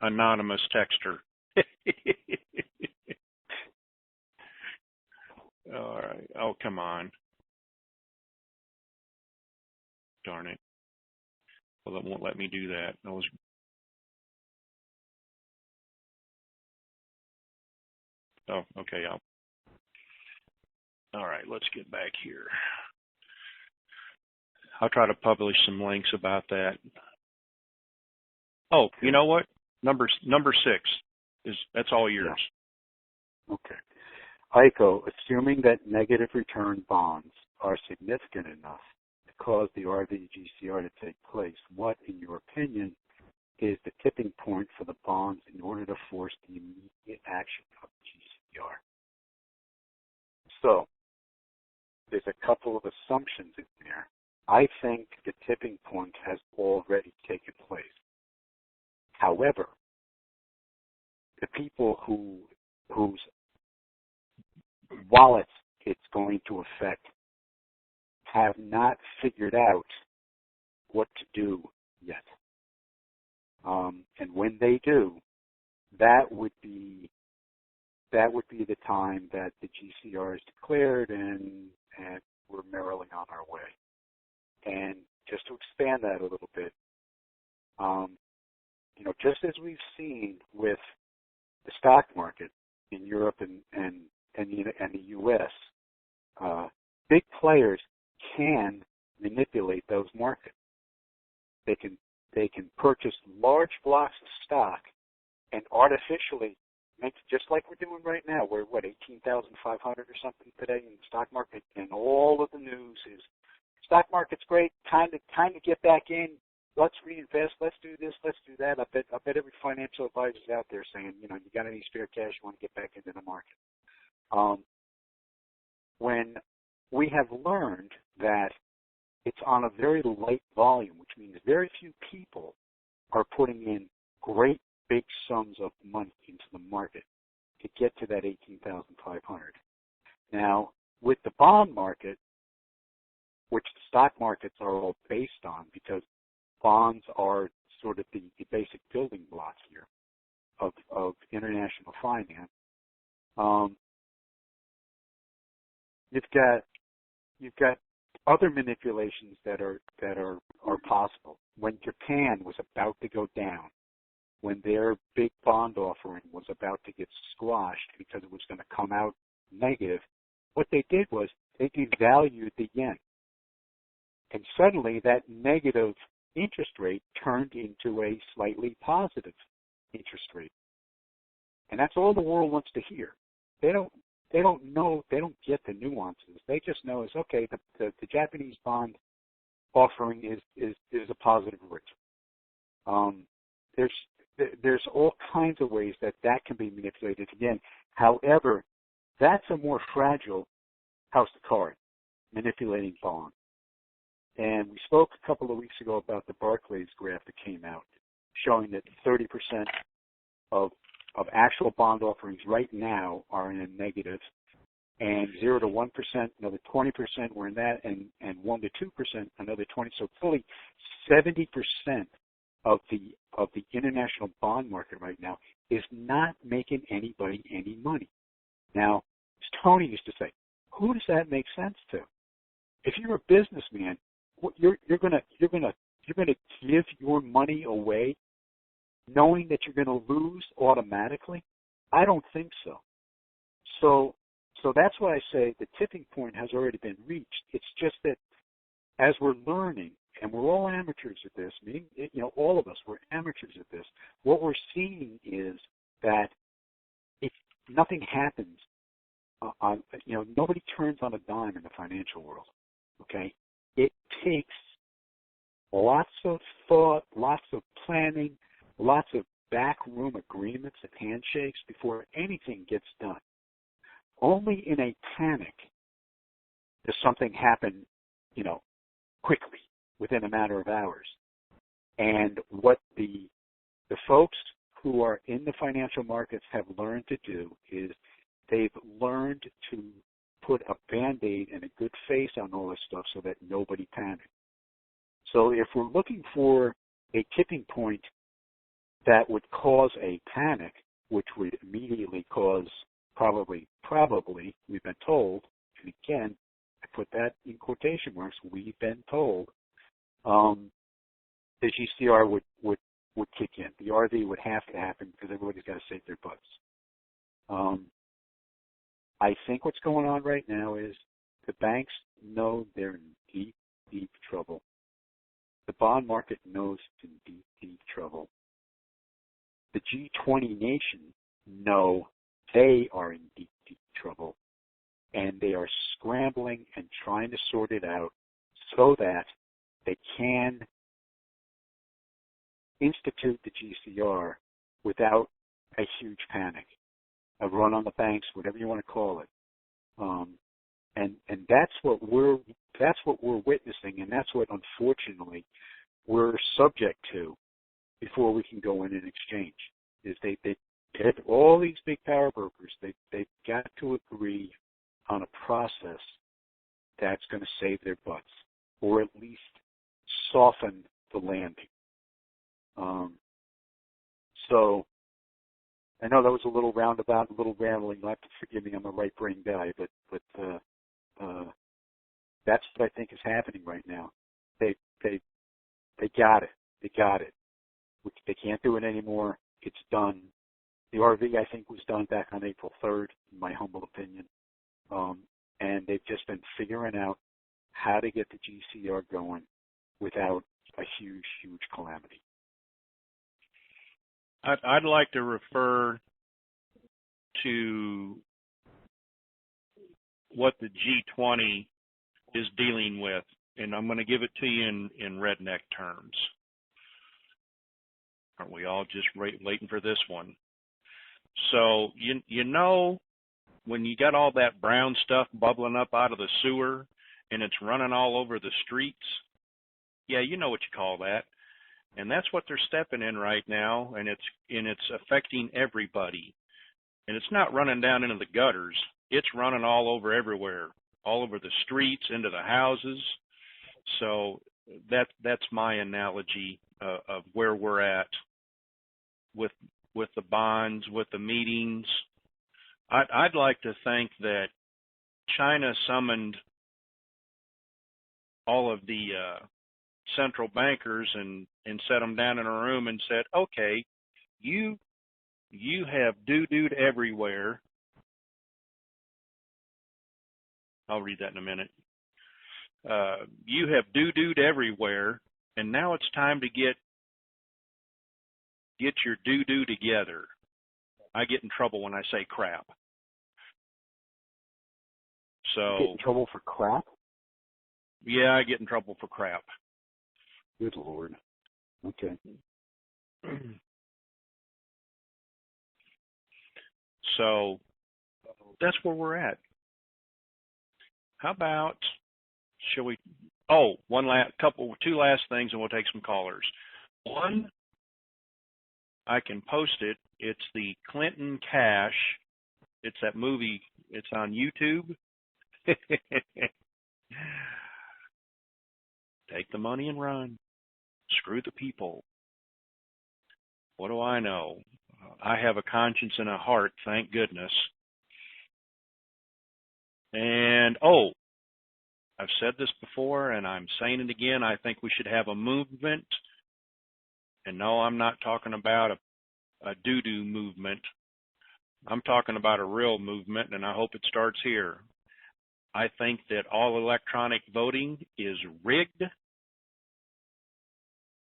Anonymous texter. All right. Oh, come on. Darn it. Well, it won't let me do that. Oh, okay. All right. Let's get back here. I'll try to publish some links about that. Oh, you know what? Number 6 that's all yours. Yeah. Okay. Aiko, assuming that negative return bonds are significant enough to cause the RVGCR to take place, what, in your opinion, is the tipping point for the bonds in order to force the immediate action of the GCR? So, there's a couple of assumptions in there. I think the tipping point has already taken However, the people whose wallets it's going to affect have not figured out what to do yet. And when they do, that would be the time that the GCR is declared and we're merrily on our way. And just to expand that a little bit, just as we've seen with the stock market in Europe and the U.S., big players can manipulate those markets. They can purchase large blocks of stock and artificially make, just like we're doing right now. We're 18,500 or something today in the stock market, and all of the news is stock market's great, time to get back in. Let's reinvest. Let's do this. Let's do that. I bet every financial advisor is out there saying, you got any spare cash, you want to get back into the market. When we have learned that it's on a very light volume, which means very few people are putting in great big sums of money into the market to get to that 18,500. Now, with the bond market, which the stock markets are all based on, because bonds are sort of the basic building blocks here of international finance. You've got other manipulations that are possible. When Japan was about to go down, when their big bond offering was about to get squashed because it was going to come out negative, what they did was they devalued the yen. And suddenly that negative interest rate turned into a slightly positive interest rate. And that's all the world wants to hear. They don't know, they don't get the nuances. They just know it's okay, the Japanese bond offering is a positive rate. There's all kinds of ways that can be manipulated again. However, that's a more fragile house of cards, manipulating bonds. And we spoke a couple of weeks ago about the Barclays graph that came out, showing that 30% of actual bond offerings right now are in a negative, and 0 to 1%, another 20% were in that, and 1 to 2%, another 20%. So fully 70% of the international bond market right now is not making anybody any money. Now, as Tony used to say, who does that make sense to? If you're a businessman, you're gonna give your money away knowing that you're going to lose automatically? I don't think so. So that's why I say the tipping point has already been reached. It's just that as we're learning, and we're all amateurs at this, all of us, we're amateurs at this, what we're seeing is that if nothing happens, nobody turns on a dime in the financial world, okay? It takes lots of thought, lots of planning, lots of backroom agreements and handshakes before anything gets done. Only in a panic does something happen, quickly, within a matter of hours. And what the folks who are in the financial markets have learned to do is they've learned to put a Band-Aid and a good face on all this stuff so that nobody panics. So if we're looking for a tipping point that would cause a panic, which would immediately cause probably, we've been told, and again, I put that in quotation marks, we've been told, the GCR would kick in. The RV would have to happen because everybody's got to save their butts. I think what's going on right now is the banks know they're in deep, deep trouble. The bond market knows it's in deep, deep trouble. The G20 nations know they are in deep, deep trouble, and they are scrambling and trying to sort it out so that they can institute the GCR without a huge panic, a run on the banks, whatever you want to call it. And that's what we're witnessing, and that's what unfortunately we're subject to before we can go in and exchange. Is they all these big power brokers, they've got to agree on a process that's going to save their butts, or at least soften the landing. So I know that was a little roundabout, a little rambling. You'll have to forgive me. I'm a right brain guy, but that's what I think is happening right now. They got it. They got it. They can't do it anymore. It's done. The RV, I think, was done back on April 3rd, in my humble opinion. And they've just been figuring out how to get the GCR going without a huge, huge calamity. I'd like to refer to what the G20 is dealing with, and I'm going to give it to you in redneck terms. Aren't we all just waiting for this one? So, you know, when you got all that brown stuff bubbling up out of the sewer and it's running all over the streets, yeah, you know what you call that. And that's what they're stepping in right now, and it's affecting everybody. And it's not running down into the gutters. It's running all over everywhere, all over the streets, into the houses. So that's my analogy of where we're at with the bonds, with the meetings. I'd like to think that China summoned all of the central bankers and set them down in a room and said, okay, you have doo-dooed everywhere. I'll read that in a minute. You have doo-dooed everywhere, and now it's time to get your doo-doo together. I get in trouble when I say crap. So You get in trouble for crap? Yeah, I get in trouble for crap. Good Lord. Okay. So that's where we're at. How about, shall we? Oh, two last things, and we'll take some callers. One, I can post it. It's the Clinton Cash. It's that movie. It's on YouTube. Take the money and run. Screw the people. What do I know? I have a conscience and a heart, thank goodness. And, I've said this before, and I'm saying it again. I think we should have a movement. And no, I'm not talking about a doo-doo movement. I'm talking about a real movement, and I hope it starts here. I think that all electronic voting is rigged,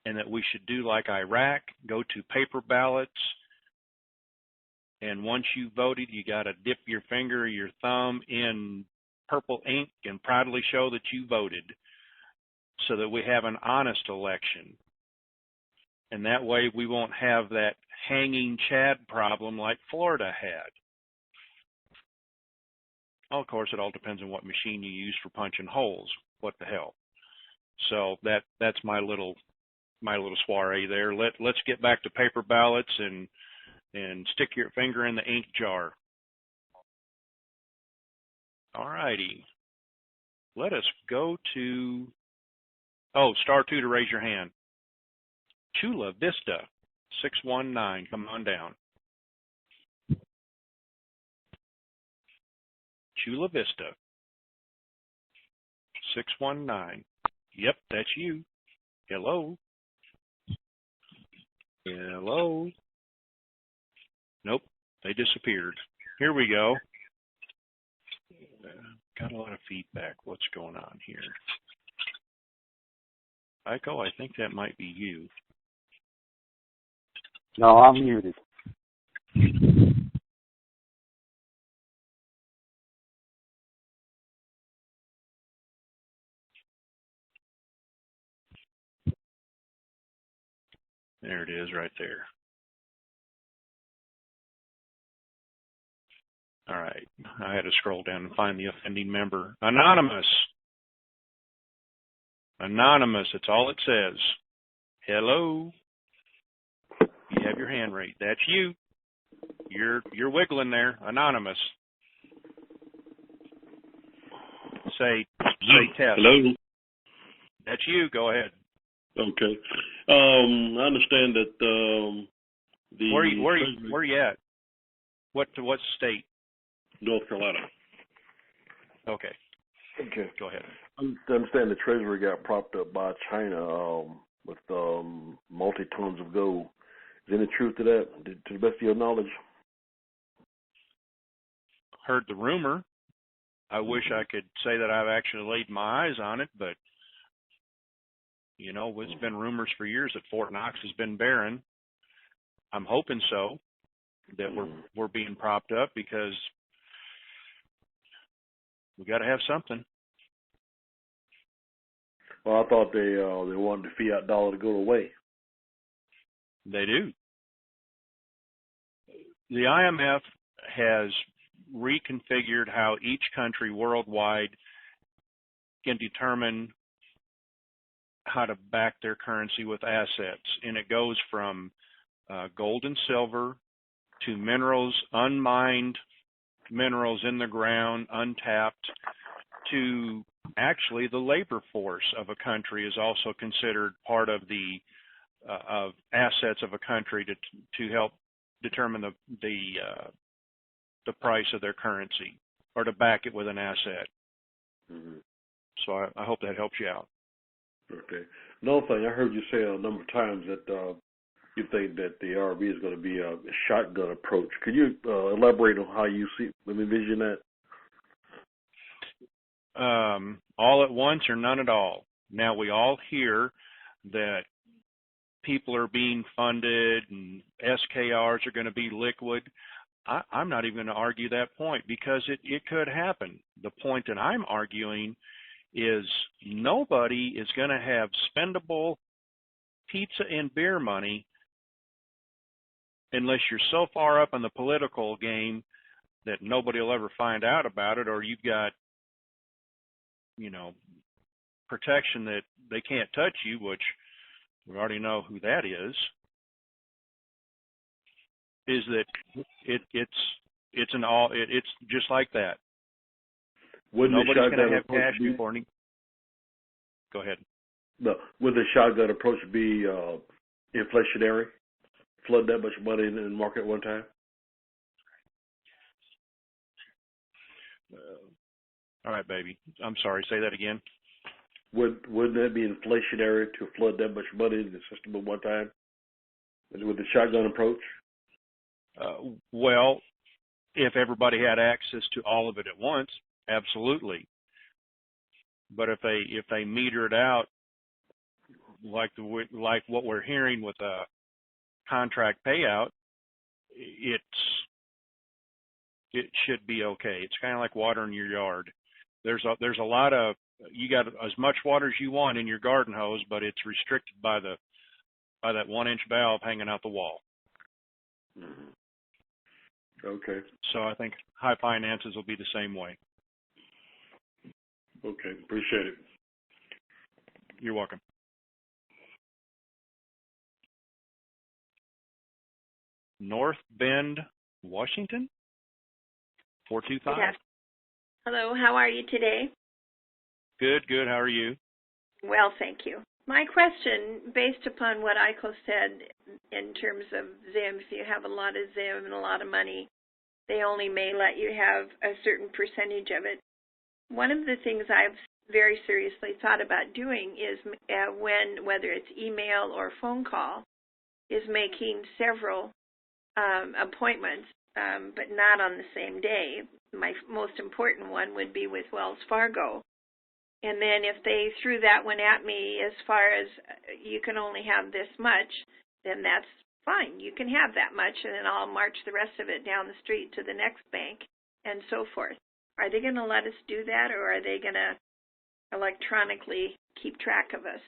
and that we should do like Iraq, go to paper ballots, and once you voted, you got to dip your finger or your thumb in purple ink and proudly show that you voted, so that we have an honest election. And that way we won't have that hanging Chad problem like Florida had. Well, of course, it all depends on what machine you use for punching holes. What the hell? So that's my little soiree there. Let's get back to paper ballots and stick your finger in the ink jar. All righty. Let us go to *2 to raise your hand. Chula Vista 619. Come on down. Chula Vista 619. Yep, that's you. Hello. Hello. Nope, they disappeared. Here we go. Got a lot of feedback. What's going on here? Michael, I think that might be you. No, I'm muted. There it is right there. All right. I had to scroll down and find the offending member. Anonymous. Anonymous. It's all it says. Hello. You have your hand raised. That's you. You're wiggling there, anonymous. Say test. Hello. That's you. Go ahead. Okay. I understand that the where you at? What state? North Carolina. Okay. Okay. Go ahead. I understand the Treasury got propped up by China with multi-tons of gold. Is there any truth to that, to the best of your knowledge? Heard the rumor. I wish I could say that I've actually laid my eyes on it, but you know, it's been rumors for years that Fort Knox has been barren. I'm hoping so, that we're being propped up because we got to have something. Well, I thought they wanted the fiat dollar to go away. They do. The IMF has reconfigured how each country worldwide can determine how to back their currency with assets. And it goes from gold and silver to minerals, unmined minerals in the ground, untapped, to actually the labor force of a country is also considered part of the of assets of a country to help determine the price of their currency or to back it with an asset. Mm-hmm. So I hope that helps you out. Okay. Another thing, I heard you say a number of times that you think that the RB is going to be a shotgun approach. Could you elaborate on how you envision that? All at once or none at all. Now we all hear that people are being funded and SKRs are going to be liquid. I'm not even going to argue that point because it could happen. The point that I'm arguing is nobody is going to have spendable pizza and beer money unless you're so far up in the political game that nobody will ever find out about it, or you've got, you know, protection that they can't touch you, which we already know who that is that it's just like that. Nobody's going to have cash before any. Go ahead. No, would the shotgun approach be inflationary? Flood that much money in the market at one time? All right, baby. I'm sorry. Say that again. Wouldn't that be inflationary to flood that much money in the system at one time? With the shotgun approach? Well, if everybody had access to all of it at once, absolutely. But if they meter it out like what we're hearing with a contract payout, it should be okay. It's kind of like watering your yard. There's a lot of, you got as much water as you want in your garden hose, but it's restricted by that 1-inch valve hanging out the wall. Mm-hmm. Okay. So I think high finances will be the same way. Okay, appreciate it. You're welcome. North Bend, Washington, 425. Yes. Hello, how are you today? Good. How are you? Well, thank you. My question, based upon what Eiko said in terms of Zim, if you have a lot of Zim and a lot of money, they only may let you have a certain percentage of it. One of the things I've very seriously thought about doing is whether it's email or phone call, is making several appointments, but not on the same day. My most important one would be with Wells Fargo. And then if they threw that one at me as far as you can only have this much, then that's fine. You can have that much, and then I'll march the rest of it down the street to the next bank and so forth. Are they going to let us do that, or are they going to electronically keep track of us?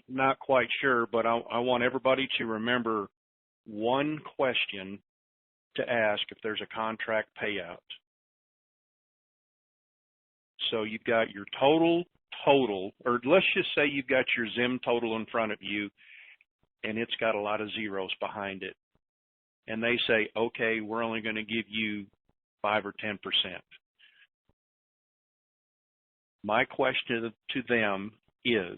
Not quite sure, but I want everybody to remember one question to ask if there's a contract payout. So you've got your total, or let's just say you've got your Zim total in front of you, and it's got a lot of zeros behind it. And they say, okay, we're only going to give you 5 or 10%. My question to them is,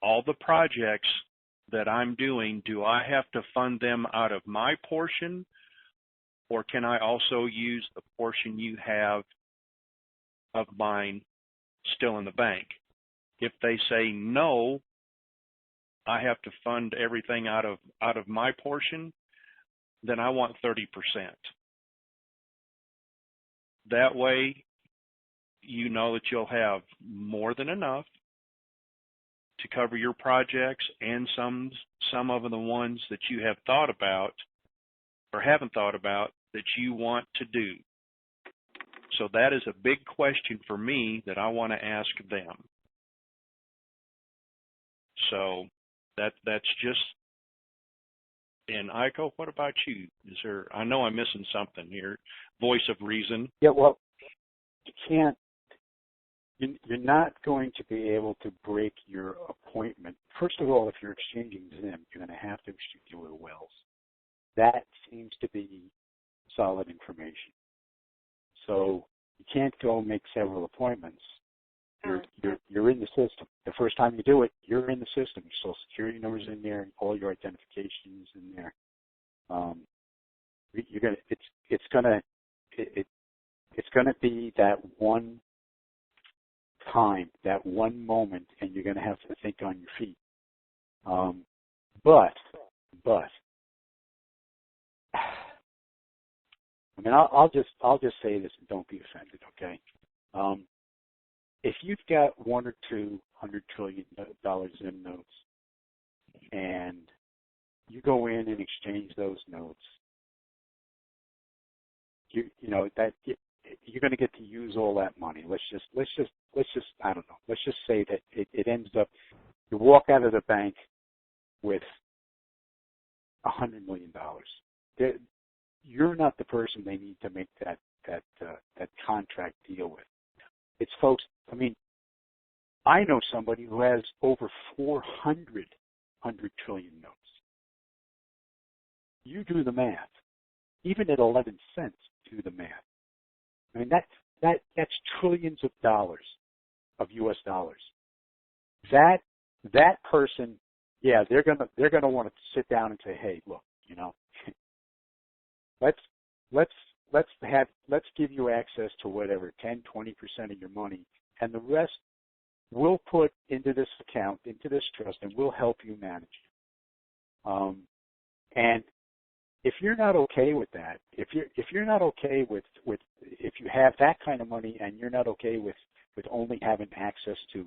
all the projects that I'm doing, do I have to fund them out of my portion, or can I also use the portion you have of mine still in the bank? If they say no, I have to fund everything out of my portion, then I want 30%. That way, you know that you'll have more than enough to cover your projects and some of the ones that you have thought about or haven't thought about that you want to do. So that is a big question for me that I want to ask them. So that's just. And Iko, what about you? Is there? I know I'm missing something here. Voice of reason. Yeah, well, you can't. You're not going to be able to break your appointment. First of all, if you're exchanging Zim, you're going to have to exchange it with Wells. That seems to be solid information. So you can't go make several appointments. You're in the system. The first time you do it, you're in the system. Your Social Security number's in there, all your identifications in there. It's gonna be that one time, that one moment, and you're gonna have to think on your feet. But I mean, I'll just say this, and don't be offended, okay? If you've got $1 or $200 trillion in notes, and you go in and exchange those notes, you're going to get to use all that money. Let's just I don't know. Let's just say that it ends up, you walk out of the bank with $100 million. You're not the person they need to make that contract deal with. It's folks. I mean, I know somebody who has over 400 trillion notes. You do the math. Even at 11 cents, do the math. I mean, that's trillions of dollars, of U.S. dollars. That person, yeah, they're gonna want to sit down and say, hey, look, let's give you access to whatever 10, 20% of your money, and the rest we'll put into this account, into this trust, and we'll help you manage it. And if you're not okay with that, if you're not okay with if you have that kind of money and you're not okay with only having access to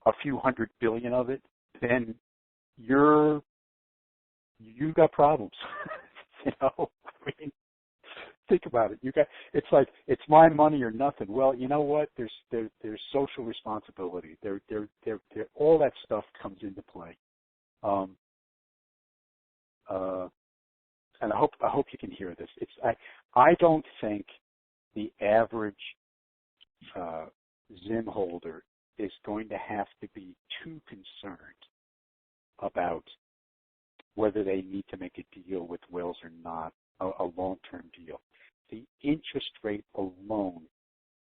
a few $100 billion of it, then you've got problems. I mean, think about it. It's like, it's my money or nothing. Well, you know what? There's social responsibility. There all that stuff comes into play. And I hope you can hear this. I don't think the average Zim holder is going to have to be too concerned about whether they need to make a deal with Wells or not, a long-term deal. The interest rate alone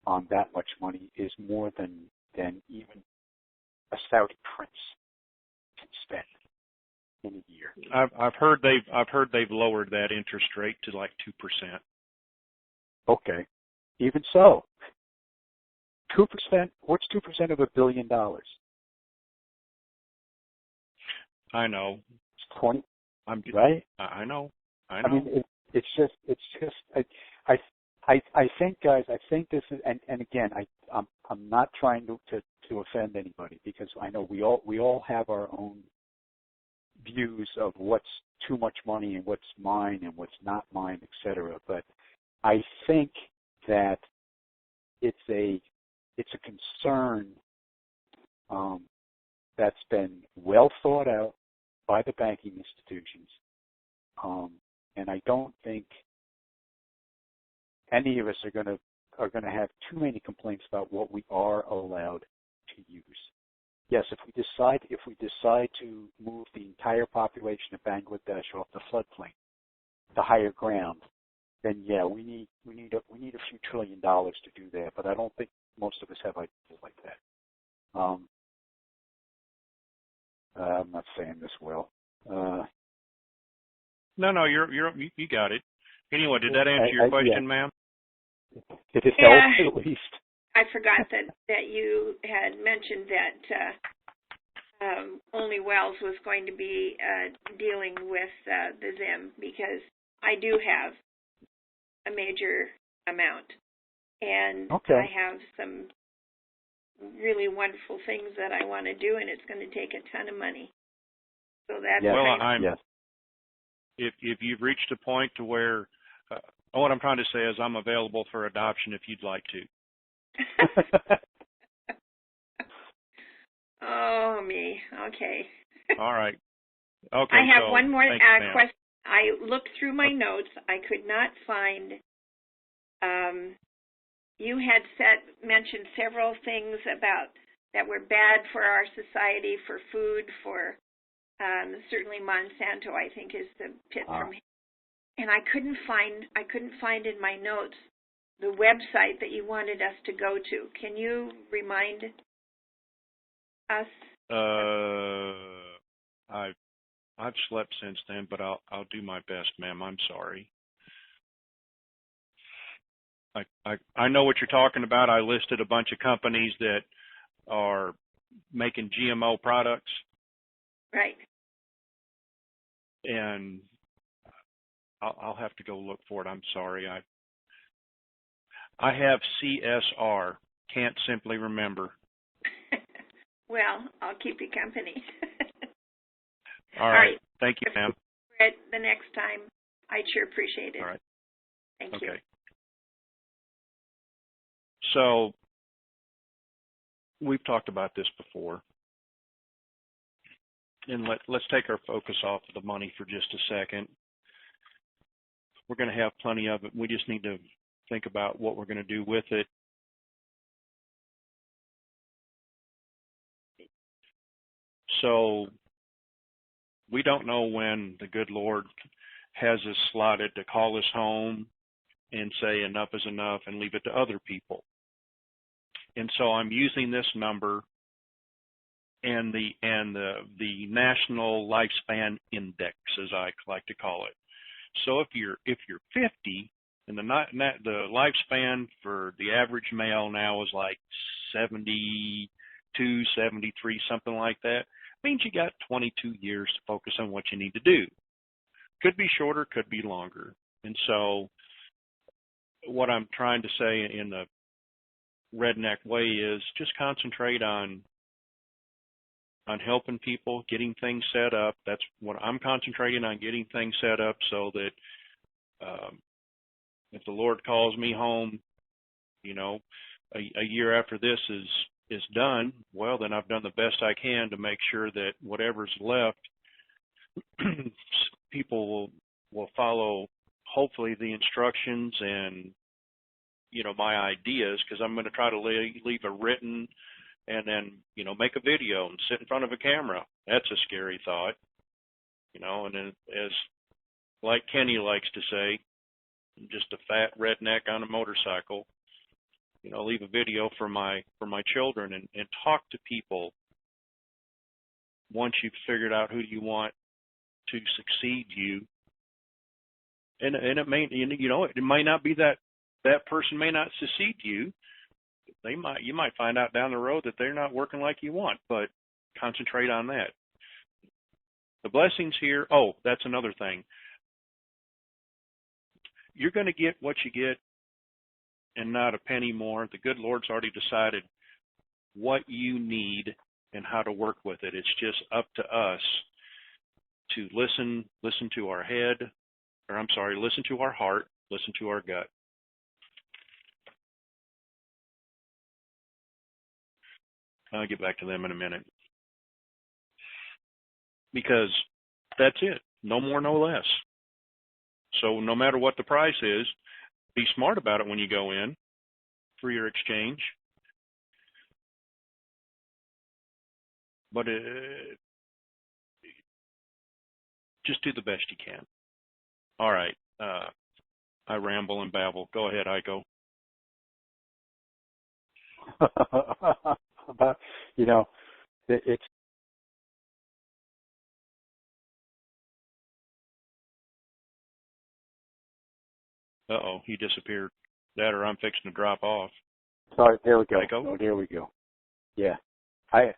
on that much money is more than even a Saudi prince can spend in a year. I've heard they've lowered that interest rate to like 2%. Okay, even so, 2%. What's 2% of $1 billion? I know. It's 20. Right? I know. I mean, it's just. I think, guys. I think this is, and again, I'm not trying to offend anybody, because I know we all have our own views of what's too much money and what's mine and what's not mine, etc. But I think that it's a concern that's been well thought out by the banking institutions, and I don't think any of us are going to have too many complaints about what we are allowed to use. yes, if we decide to move the entire population of Bangladesh off the floodplain to higher ground, then yeah, we need a few $1 trillion to do that. But I don't think most of us have ideas like that. I'm not saying this well. No, you got it. Anyway, did that answer your question, ma'am? It helps at least. I forgot that you had mentioned that only Wells was going to be dealing with the Zim, because I do have a major amount, and I have some really wonderful things that I want to do, and it's going to take a ton of money. So that's if you've reached a point to where what I'm trying to say is I'm available for adoption if you'd like to. Oh, me. Okay. All right. Okay. I have one more question. I looked through my notes. I could not find. You had mentioned several things about that were bad for our society, for food, for certainly Monsanto, I think, is the pit from. And I couldn't find in my notes the website that you wanted us to go to. Can you remind us? I've slept since then, but I'll do my best, ma'am. I'm sorry. I know what you're talking about. I listed a bunch of companies that are making GMO products. Right. And I'll have to go look for it. I'm sorry. I have CSR. Can't simply remember. Well, I'll keep you company. All right. Thank you, ma'am. The next time, I'd sure appreciate it. All right. Thank you. So we've talked about this before. And let's take our focus off of the money for just a second. We're going to have plenty of it. We just need to think about what we're going to do with it. So we don't know when the good Lord has us slotted to call us home and say enough is enough and leave it to other people. And so I'm using this number and the National Lifespan Index, as I like to call it. So if you're 50, and the lifespan for the average male now is like 72, 73, something like that, means you got 22 years to focus on what you need to do. Could be shorter, could be longer. And so what I'm trying to say in the redneck way is just concentrate on helping people, getting things set up. That's what I'm concentrating on, getting things set up so that if the Lord calls me home, a year after this is done, well, then I've done the best I can to make sure that whatever's left, people will follow, hopefully, the instructions and, my ideas, because I'm going to try to leave a written and then, make a video and sit in front of a camera. That's a scary thought, and then as like Kenny likes to say, I'm just a fat redneck on a motorcycle. Leave a video for my children and talk to people once you've figured out who you want to succeed you. And it may, it might not be that person may not succeed you. You might find out down the road that they're not working like you want, but concentrate on that. The blessings here, that's another thing. You're going to get what you get and not a penny more. The good Lord's already decided what you need and how to work with it. It's just up to us to listen to our head, listen to our heart, listen to our gut. I'll get back to them in a minute. Because that's it. No more, no less. So no matter what the price is, be smart about it when you go in for your exchange. but just do the best you can. All right. I ramble and babble. Go ahead, Heiko. About, it's he disappeared. That or I'm fixing to drop off. sorry. There we go. Heiko? Oh, there we go. Yeah, I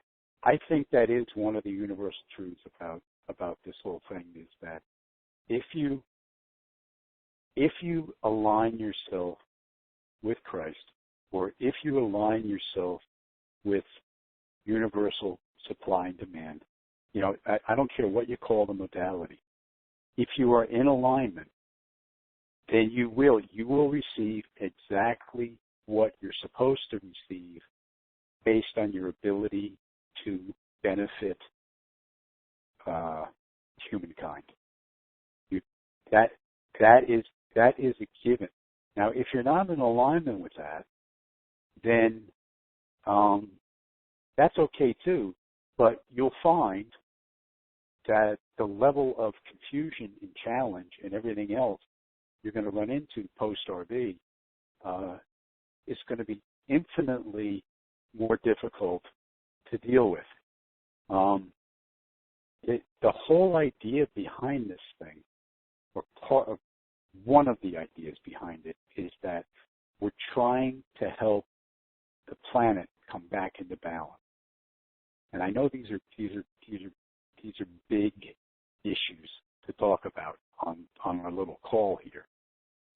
think that is one of the universal truths about this whole thing is that if you align yourself with Christ, or if you align yourself with universal supply and demand, I don't care what you call the modality. If you are in alignment, then you will receive exactly what you're supposed to receive based on your ability to benefit humankind. That is a given. Now, if you're not in alignment with that, then that's okay too. But you'll find that the level of confusion and challenge and everything else you're going to run into post-RV is going to be infinitely more difficult to deal with. The whole idea behind this thing, or part of one of the ideas behind it, is that we're trying to help the planet come back into balance. And I know these are big issues to talk about on our little call here,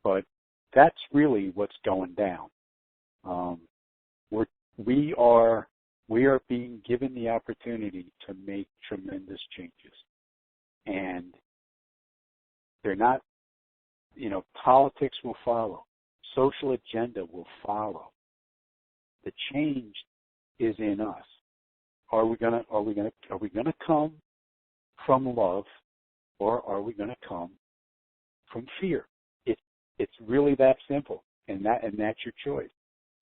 but that's really what's going down. We are being given the opportunity to make tremendous changes, and they're not. Politics will follow, social agenda will follow. The change is in us. Are we gonna come from love, or are we gonna come from fear? It's really that simple, and that's your choice.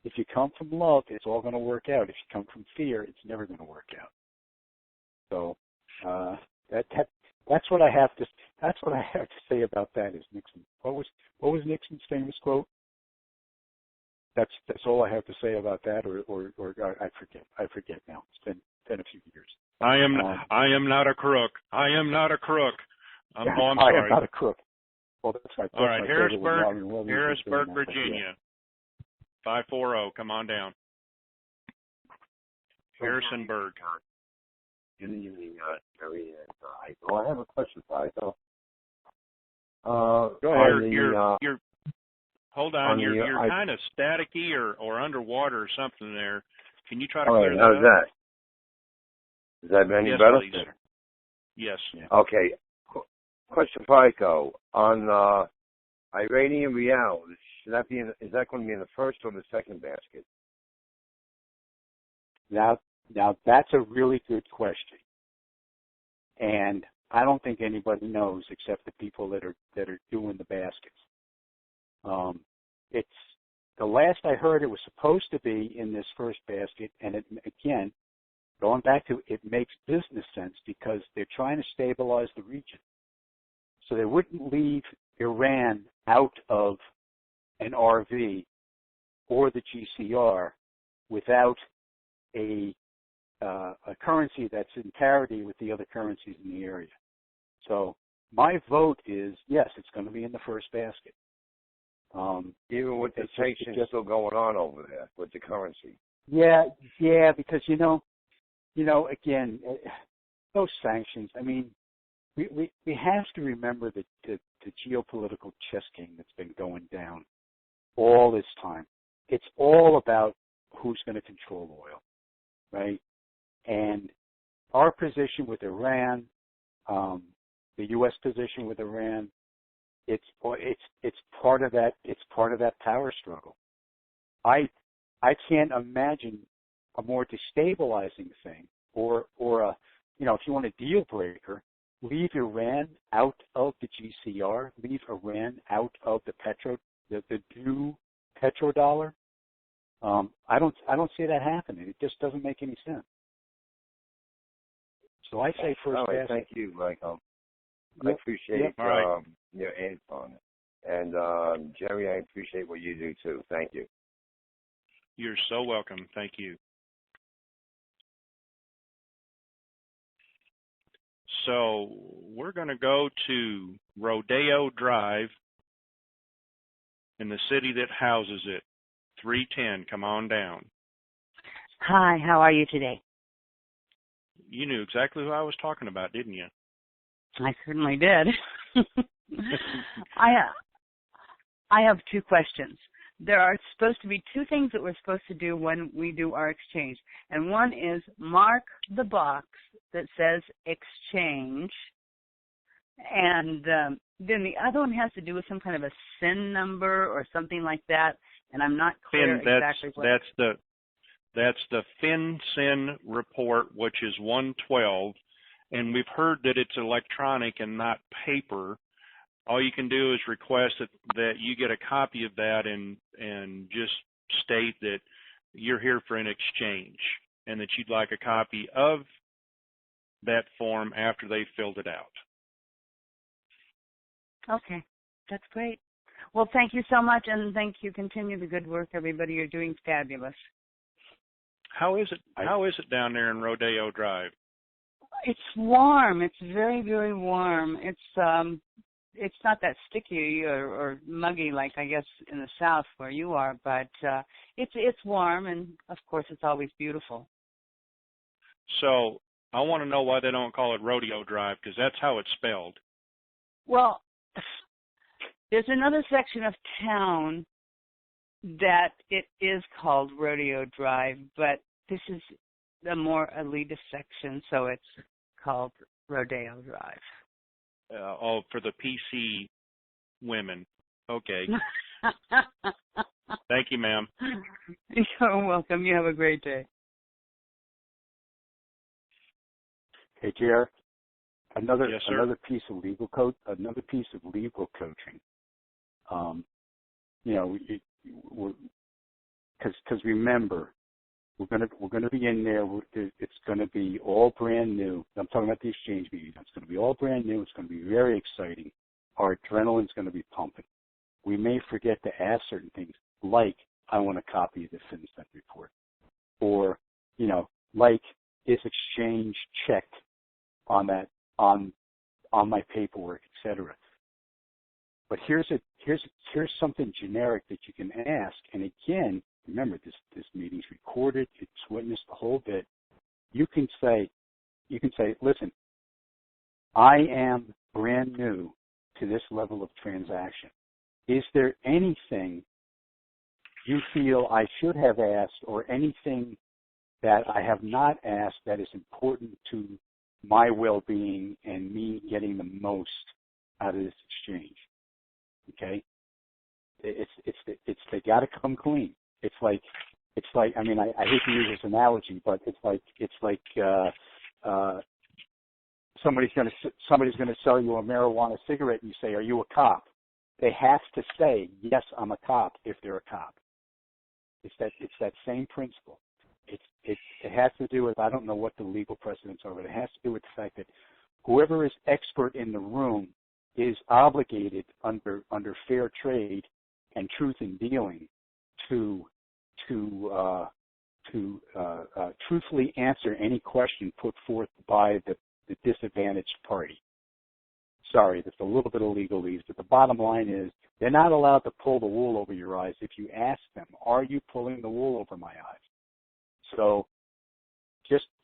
If you come from love, it's all going to work out. If you come from fear, it's never going to work out. So that's what I have to say about that. Is Nixon? What was Nixon's famous quote? That's all I have to say about that, or I forget now. It's been a few years. I am not a crook. I am not a crook. I'm sorry. I am not a crook. Well, that's right. All right, Harrisburg, Virginia. 540. Come on down. Harrisonburg. Good evening, Terry and Heiko. I have a question for Heiko. Go ahead. Hold on. You're kind of staticky or underwater or something there. Can you try to clear that up? How's that? Is that any better? Please. Yes. Okay. Question for Heiko. On Iranian Real, is that going to be in the first or the second basket? Now that's a really good question, and I don't think anybody knows except the people that are doing the baskets. It's the last I heard, it was supposed to be in this first basket, and it, again, going back to it makes business sense because they're trying to stabilize the region, so they wouldn't leave Iran out of an RV or the GCR without a currency that's in parity with the other currencies in the area. So my vote is yes, it's going to be in the first basket. Even with the sanctions still going on over there with the currency. Yeah, because again, those sanctions. I mean, we have to remember the geopolitical chess game that's been going down all this time. It's all about who's going to control oil, right? And our position with Iran, the U.S. position with Iran, it's part of that. It's part of that power struggle. I can't imagine a more destabilizing thing, or a, if you want a deal breaker, leave Iran out of the GCR, leave Iran out of the new petrodollar. I don't see that happening. It just doesn't make any sense. So I say first All right, pass. thank you, Michael. I Yep. appreciate All right. your answer on it. And Jerry, I appreciate what you do too. Thank you. You're so welcome. Thank you. So we're going to go to Rodeo Drive in the city that houses it, 310. Come on down. Hi, how are you today? You knew exactly who I was talking about, didn't you? I certainly did. I have two questions. There are supposed to be two things that we're supposed to do when we do our exchange. And one is mark the box that says exchange. And then the other one has to do with some kind of a SIN number or something like that. And I'm not clear exactly what. That's the FinCEN report, which is 112. And we've heard that it's electronic and not paper. All you can do is request that you get a copy of that and just state that you're here for an exchange and that you'd like a copy of that form after they filled it out. Okay, that's great. Well, thank you so much, and thank you. Continue the good work, everybody. You're doing fabulous. How is it down there in Rodeo Drive? It's warm. It's very, very warm. It's not that sticky or muggy like I guess in the South where you are, but it's warm, and of course it's always beautiful. So I want to know why they don't call it Rodeo Drive, because that's how it's spelled. Well, there's another section of town that it is called Rodeo Drive, but this is the more elitist section, so it's called Rodeo Drive. For the PC women. Okay. Thank you, ma'am. You're welcome. You have a great day. Hey, Jer, another Yes, sir. another piece of legal coaching. Because remember, we're gonna be in there. It's gonna be all brand new. I'm talking about the exchange meeting. It's gonna be all brand new. It's gonna be very exciting. Our adrenaline's gonna be pumping. We may forget to ask certain things, like I want a copy of the FinCEN report, or like is exchange checked on that on my paperwork, etc. But here's something generic that you can ask, and again, remember, this meeting's recorded, it's witnessed the whole bit. You can say, listen, I am brand new to this level of transaction. Is there anything you feel I should have asked, or anything that I have not asked that is important to my well-being and me getting the most out of this exchange? Okay? It's they got to come clean. It's like I mean, I hate to use this analogy, but it's like somebody's going to sell you a marijuana cigarette, and you say, "Are you a cop?" They have to say, "Yes, I'm a cop," if they're a cop. It's that same principle. It has to do with, I don't know what the legal precedents are, but it has to do with the fact that whoever is expert in the room is obligated under fair trade and truth in dealing to truthfully answer any question put forth by the disadvantaged party. Sorry, that's a little bit of legalese, but the bottom line is they're not allowed to pull the wool over your eyes if you ask them, are you pulling the wool over my eyes? So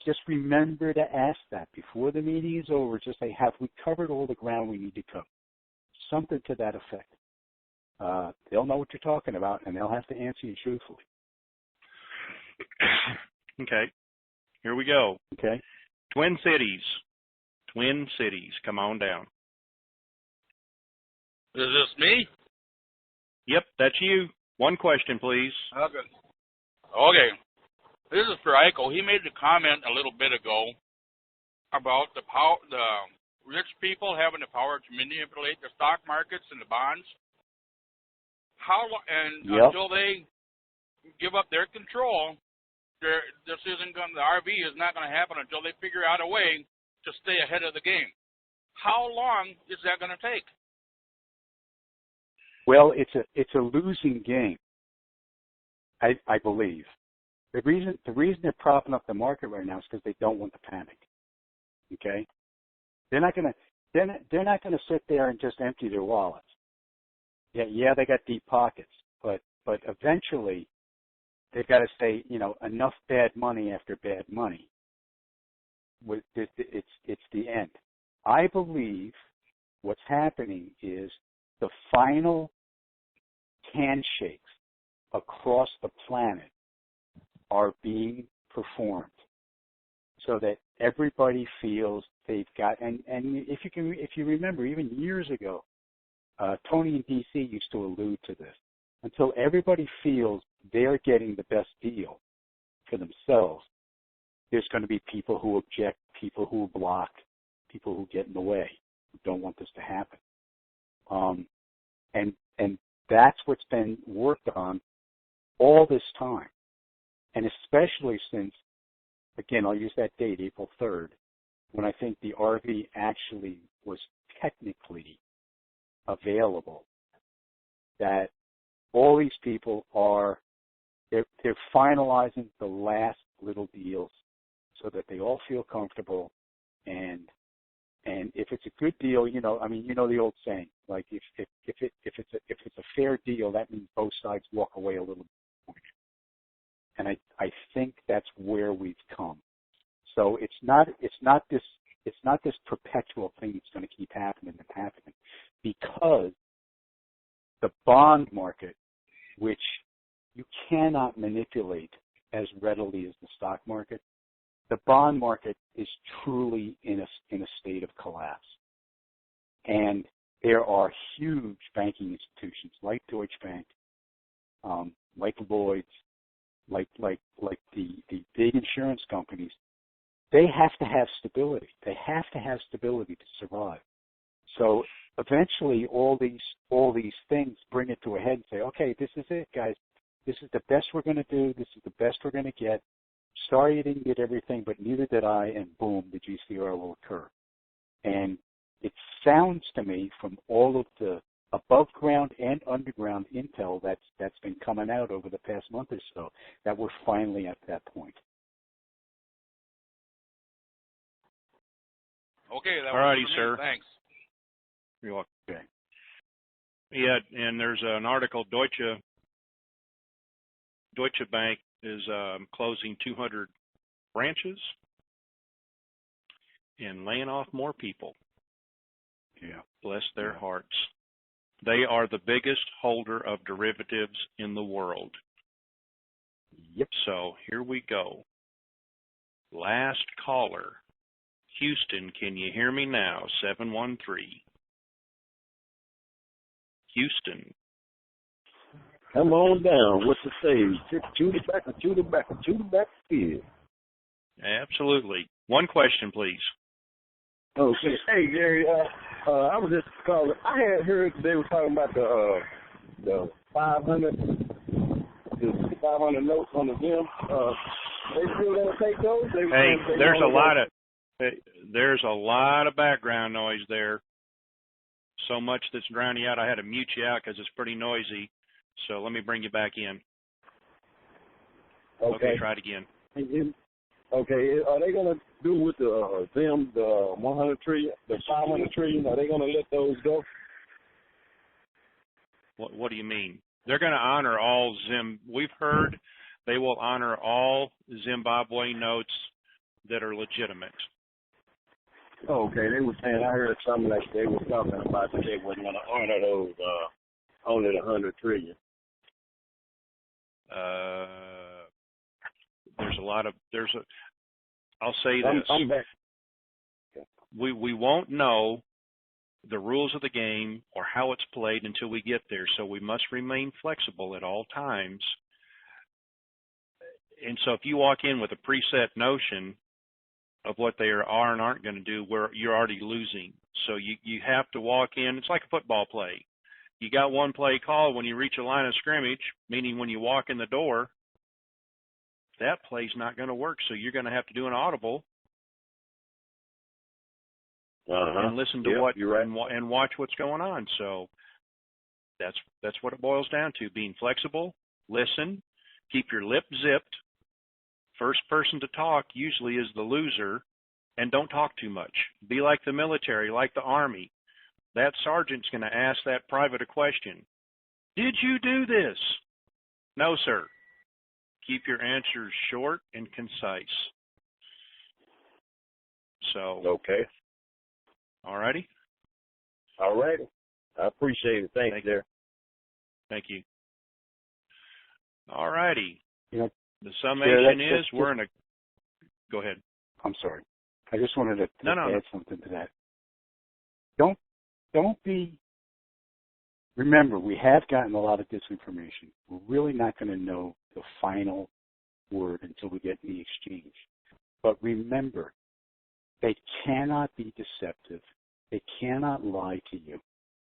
just remember to ask that before the meeting is over. Just say, have we covered all the ground we need to cover? Something to that effect. They'll know what you're talking about, and they'll have to answer you truthfully. Okay. Here we go. Okay. Twin Cities. Come on down. Is this me? Yep, that's you. One question, please. Okay. This is for Eiko. He made the comment a little bit ago about the rich people having the power to manipulate the stock markets and the bonds. Until they give up their control, the RV is not going to happen until they figure out a way to stay ahead of the game. How long is that going to take? Well, it's a losing game, I believe. The reason they're propping up the market right now is because they don't want the panic. Okay, they're not gonna sit there and just empty their wallets. Yeah, they got deep pockets, but eventually they've got to say, enough bad money after bad money. It's the end. I believe what's happening is the final handshakes across the planet are being performed so that everybody feels they've got, and if you remember, even years ago, Tony in D.C. used to allude to this, until everybody feels they're getting the best deal for themselves, there's going to be people who object, people who block, people who get in the way, who don't want this to happen. And that's what's been worked on all this time. And especially since, again, I'll use that date, April 3rd, when I think the RV actually was technically available, that all these people they're finalizing the last little deals so that they all feel comfortable. And if it's a good deal, the old saying, like if it's a fair deal, that means both sides walk away a little bit. And I think that's where we've come. So it's not this perpetual thing that's going to keep happening and happening, because the bond market, which you cannot manipulate as readily as the stock market, the bond market is truly in a state of collapse. And there are huge banking institutions like Deutsche Bank, like Lloyd's, like the big insurance companies. They have to have stability. They have to have stability to survive. So eventually all these things bring it to a head and say, okay, this is it, guys. This is the best we're going to do. This is the best we're going to get. Sorry you didn't get everything, but neither did I, and boom, the GCR will occur. And it sounds to me from all of the above ground and underground intel that's been coming out over the past month or so that we're finally at that point. Okay, that all righty, was sir. Thanks. You're welcome. Okay. Yeah, and there's an article, Deutsche Bank is closing 200 branches and laying off more people. Yeah. Bless their hearts. They are the biggest holder of derivatives in the world. Yep. So here we go. Last caller. Houston, can you hear me now? 713. Houston. Come on down. What's the say? Shoot it back, shoot it back, shoot it back. Absolutely. One question, please. Okay. Hey, Gary. I was just calling. I had heard they were talking about the 500 notes on the gym. They still gonna take those? There's a lot of background noise there. So much that's drowning you out. I had to mute you out because it's pretty noisy. So let me bring you back in. Okay, try it again. Okay, are they going to do with the 100 trillion, the 500 trillion? Are they going to let those go? What do you mean? They're going to honor all We've heard they will honor all Zimbabwe notes that are legitimate. Okay, they were saying, I heard something like they were talking about that they weren't going to honor those, only the 100 trillion. I'll say this. I'm back. We won't know the rules of the game or how it's played until we get there, so we must remain flexible at all times. And so if you walk in with a preset notion of what they are and aren't going to do, where you're already losing. So you have to walk in. It's like a football play. You got one play call when you reach a line of scrimmage, meaning when you walk in the door, that play's not going to work. So you're going to have to do an audible and listen to and watch what's going on. So that's what it boils down to: being flexible, listen, keep your lip zipped. First person to talk usually is the loser, and don't talk too much. Be like the military, like the Army. That sergeant's going to ask that private a question. Did you do this? No, sir. Keep your answers short and concise. So. Okay. All righty. All righty. I appreciate it. Thanks, there. Thank you. All righty. You know, the summation is we're in a. Go ahead. I'm sorry. I just wanted to add something to that. Don't be. Remember, we have gotten a lot of disinformation. We're really not going to know the final word until we get in the exchange. But remember, they cannot be deceptive. They cannot lie to you.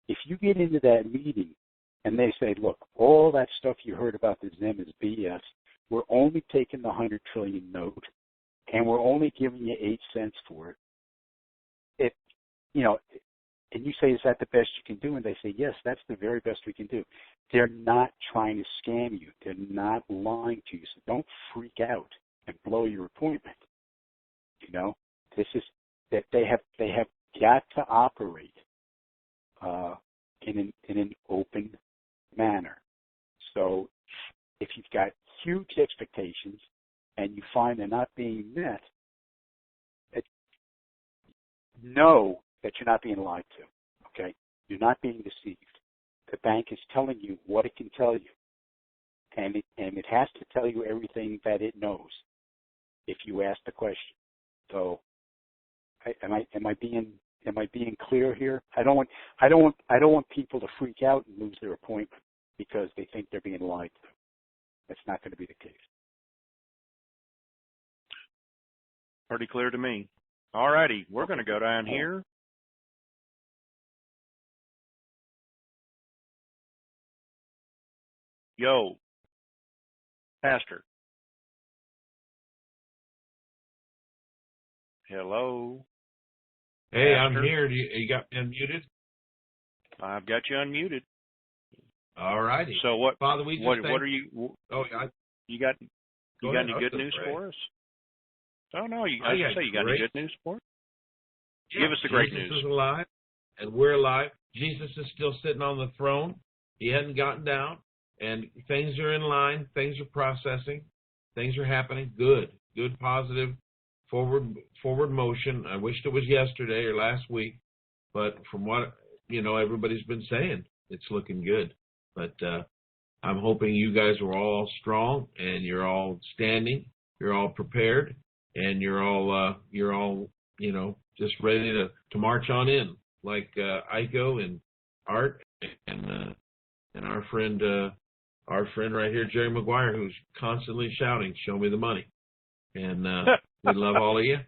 If you get into that meeting and they say, look, all that stuff you heard about the Zim is BS, we're only taking the 100 trillion note and we're only giving you 8 cents for it. And you say, is that the best you can do? And they say, yes, that's the very best we can do. They're not trying to scam you. They're not lying to you. So don't freak out and blow your appointment. This is that they have got to operate in an open manner. So if you've got huge expectations and you find they're not being met, know that you're not being lied to, okay? You're not being deceived. The bank is telling you what it can tell you, and it has to tell you everything that it knows if you ask the question. So, am I being clear here? I don't want people to freak out and lose their appointment because they think they're being lied to. That's not going to be the case. Pretty clear to me. All righty, we're going to go down here. Yo, Pastor. Hello. Hey, Pastor. I'm here. You got me unmuted? I've got you unmuted. All righty. So what, Father, what are you? You got any good news for us? Oh no, you got any good news for us? Yeah, give us the great Jesus news. is alive, and we're alive. Jesus is still sitting on the throne. He hadn't gotten down, and things are in line. Things are processing. Things are happening. Good, positive, forward motion. I wished it was yesterday or last week, but from what everybody's been saying, it's looking good. But I'm hoping you guys are all strong and you're all standing. You're all prepared, and you're all just ready to march on in, like Iko and Art and our friend right here, Jerry Maguire, who's constantly shouting, "Show me the money." And we love all of you.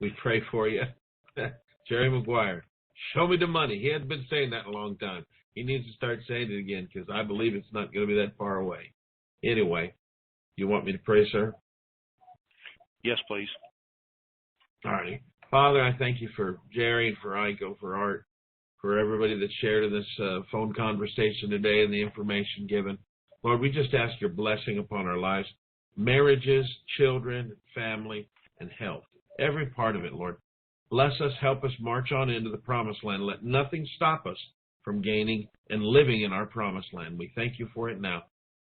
We pray for you. Jerry Maguire, show me the money. He hadn't been saying that in a long time. He needs to start saying it again, because I believe it's not going to be that far away. Anyway, you want me to pray, sir? Yes, please. All righty. Father, I thank you for Jerry, for Iko, for Art, for everybody that shared in this phone conversation today and the information given. Lord, we just ask your blessing upon our lives, marriages, children, family, and health. Every part of it, Lord. Bless us, help us march on into the promised land. Let nothing stop us from gaining and living in our promised land. We thank you for it now.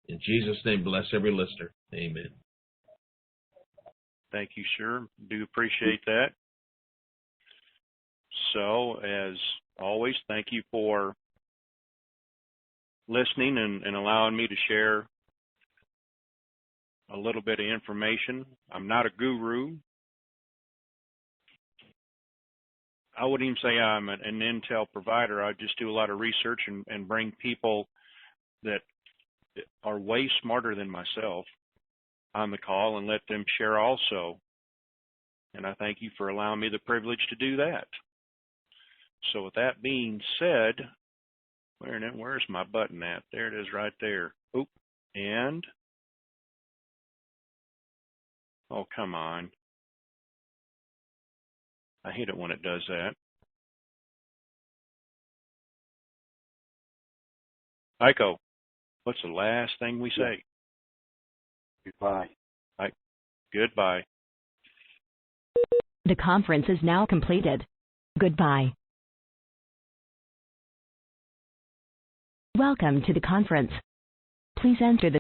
In Jesus' name, bless every listener. Amen. Thank you, sir. Do appreciate that. So, as always, thank you for listening and allowing me to share a little bit of information. I'm not a guru. I wouldn't even say I'm an intel provider. I just do a lot of research and bring people that are way smarter than myself on the call and let them share also. And I thank you for allowing me the privilege to do that. So with that being said, where's my button at? There it is right there. Oop. And, oh, come on. I hate it when it does that. Iko, what's the last thing we say? Goodbye. Goodbye. The conference is now completed. Goodbye. Welcome to the conference. Please enter the